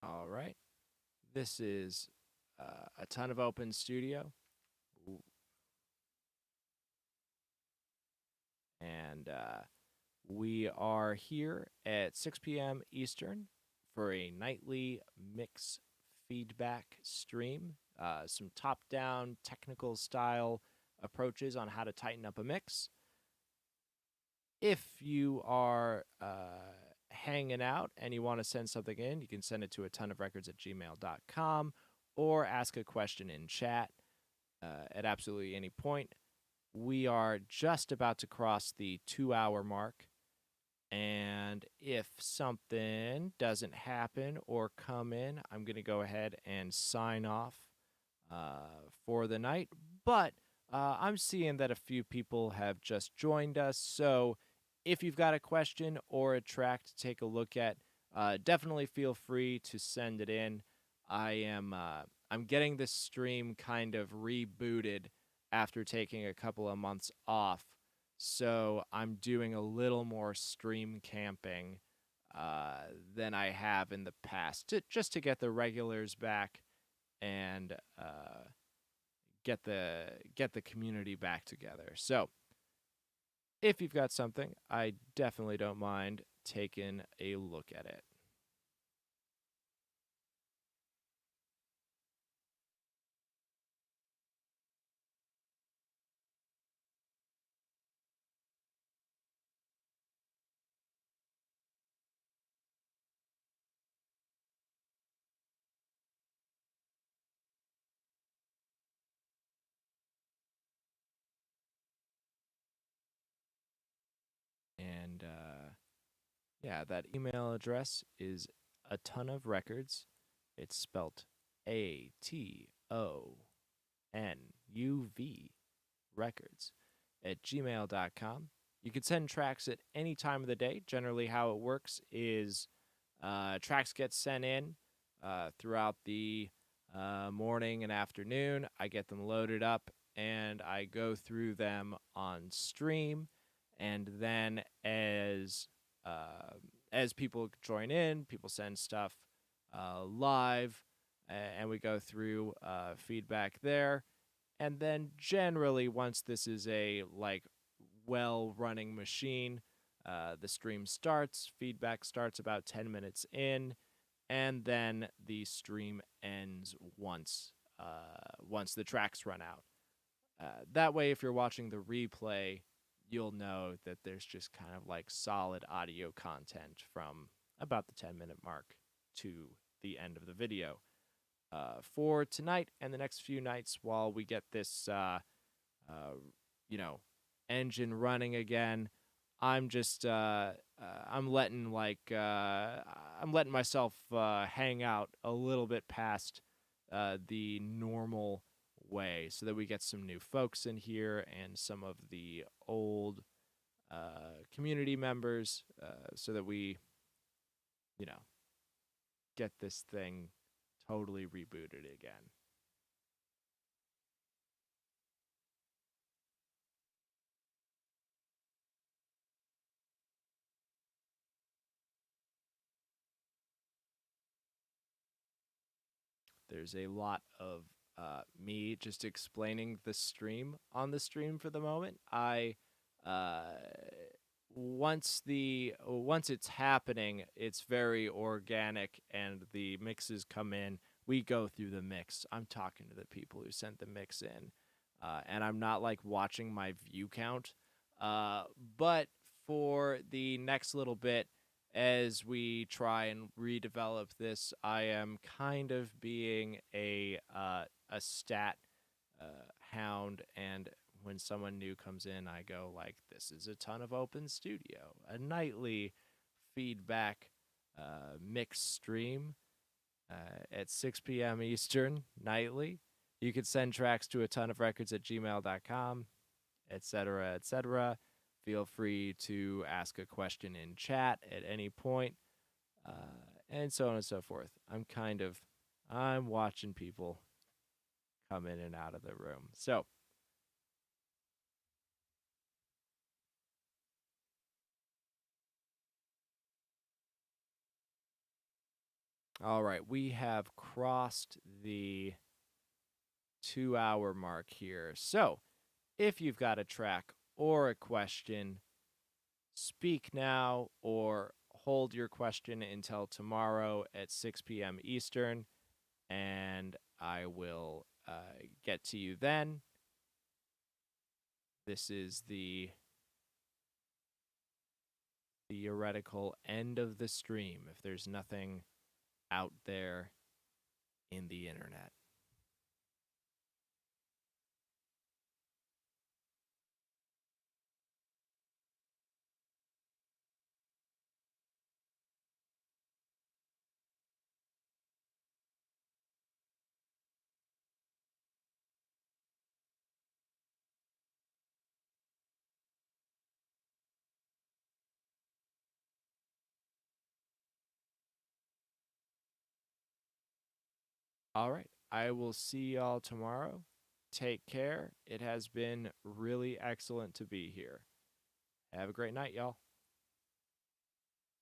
All right. This is a ton of open studio. And we are here at 6 p.m. Eastern for a nightly mix feedback stream. Some top-down technical style approaches on how to tighten up a mix. If you are hanging out and you want to send something in, you can send it to atonuvrecords@gmail.com or ask a question in chat at absolutely any point. We are just about to cross the 2-hour mark, and if something doesn't happen or come in, I'm going to go ahead and sign off for the night. But I'm seeing that a few people have just joined us, so if you've got a question or a track to take a look at, definitely feel free to send it in. I'm getting this stream kind of rebooted after taking a couple of months off, so I'm doing a little more stream camping than I have in the past, just to get the regulars back and get the community back together. So if you've got something, I definitely don't mind taking a look at it. And yeah, that email address is atonuvrecords. It's spelt ATONUV records at gmail.com. You can send tracks at any time of the day. Generally, how it works is tracks get sent in throughout the morning and afternoon. I get them loaded up and I go through them on stream. And then as people join in, people send stuff live, and we go through feedback there. And then generally, once this is a like well-running machine, the stream starts. Feedback starts about 10 minutes in, and then the stream ends once the tracks run out. That way, if you're watching the replay, you'll know that there's just kind of like solid audio content from about the 10-minute mark to the end of the video. For tonight and the next few nights, while we get this, engine running again, I'm just I'm letting myself hang out a little bit past the normal way, so that we get some new folks in here and some of the old community members, so that we, get this thing totally rebooted again. There's a lot of me just explaining the stream on the stream for the moment. I once it's happening, it's very organic, and the mixes come in. We go through the mix. I'm talking to the people who sent the mix in, and I'm not like watching my view count. But for the next little bit, as we try and redevelop this, I am kind of being a stat hound, and when someone new comes in, I go like, "This is a ton of open studio, a nightly feedback mix stream at 6 p.m. Eastern nightly. You can send tracks to atonuvrecords at gmail.com, etc., etc. Feel free to ask a question in chat at any point, and so on and so forth. I'm watching people come in and out of the room. So, all right, we have crossed the 2-hour mark here. So, if you've got a track or a question, speak now or hold your question until tomorrow at 6 p.m. Eastern, and I will get to you then. This is the theoretical end of the stream if there's nothing out there in the internet. All right. I will see y'all tomorrow. Take care. It has been really excellent to be here. Have a great night, y'all.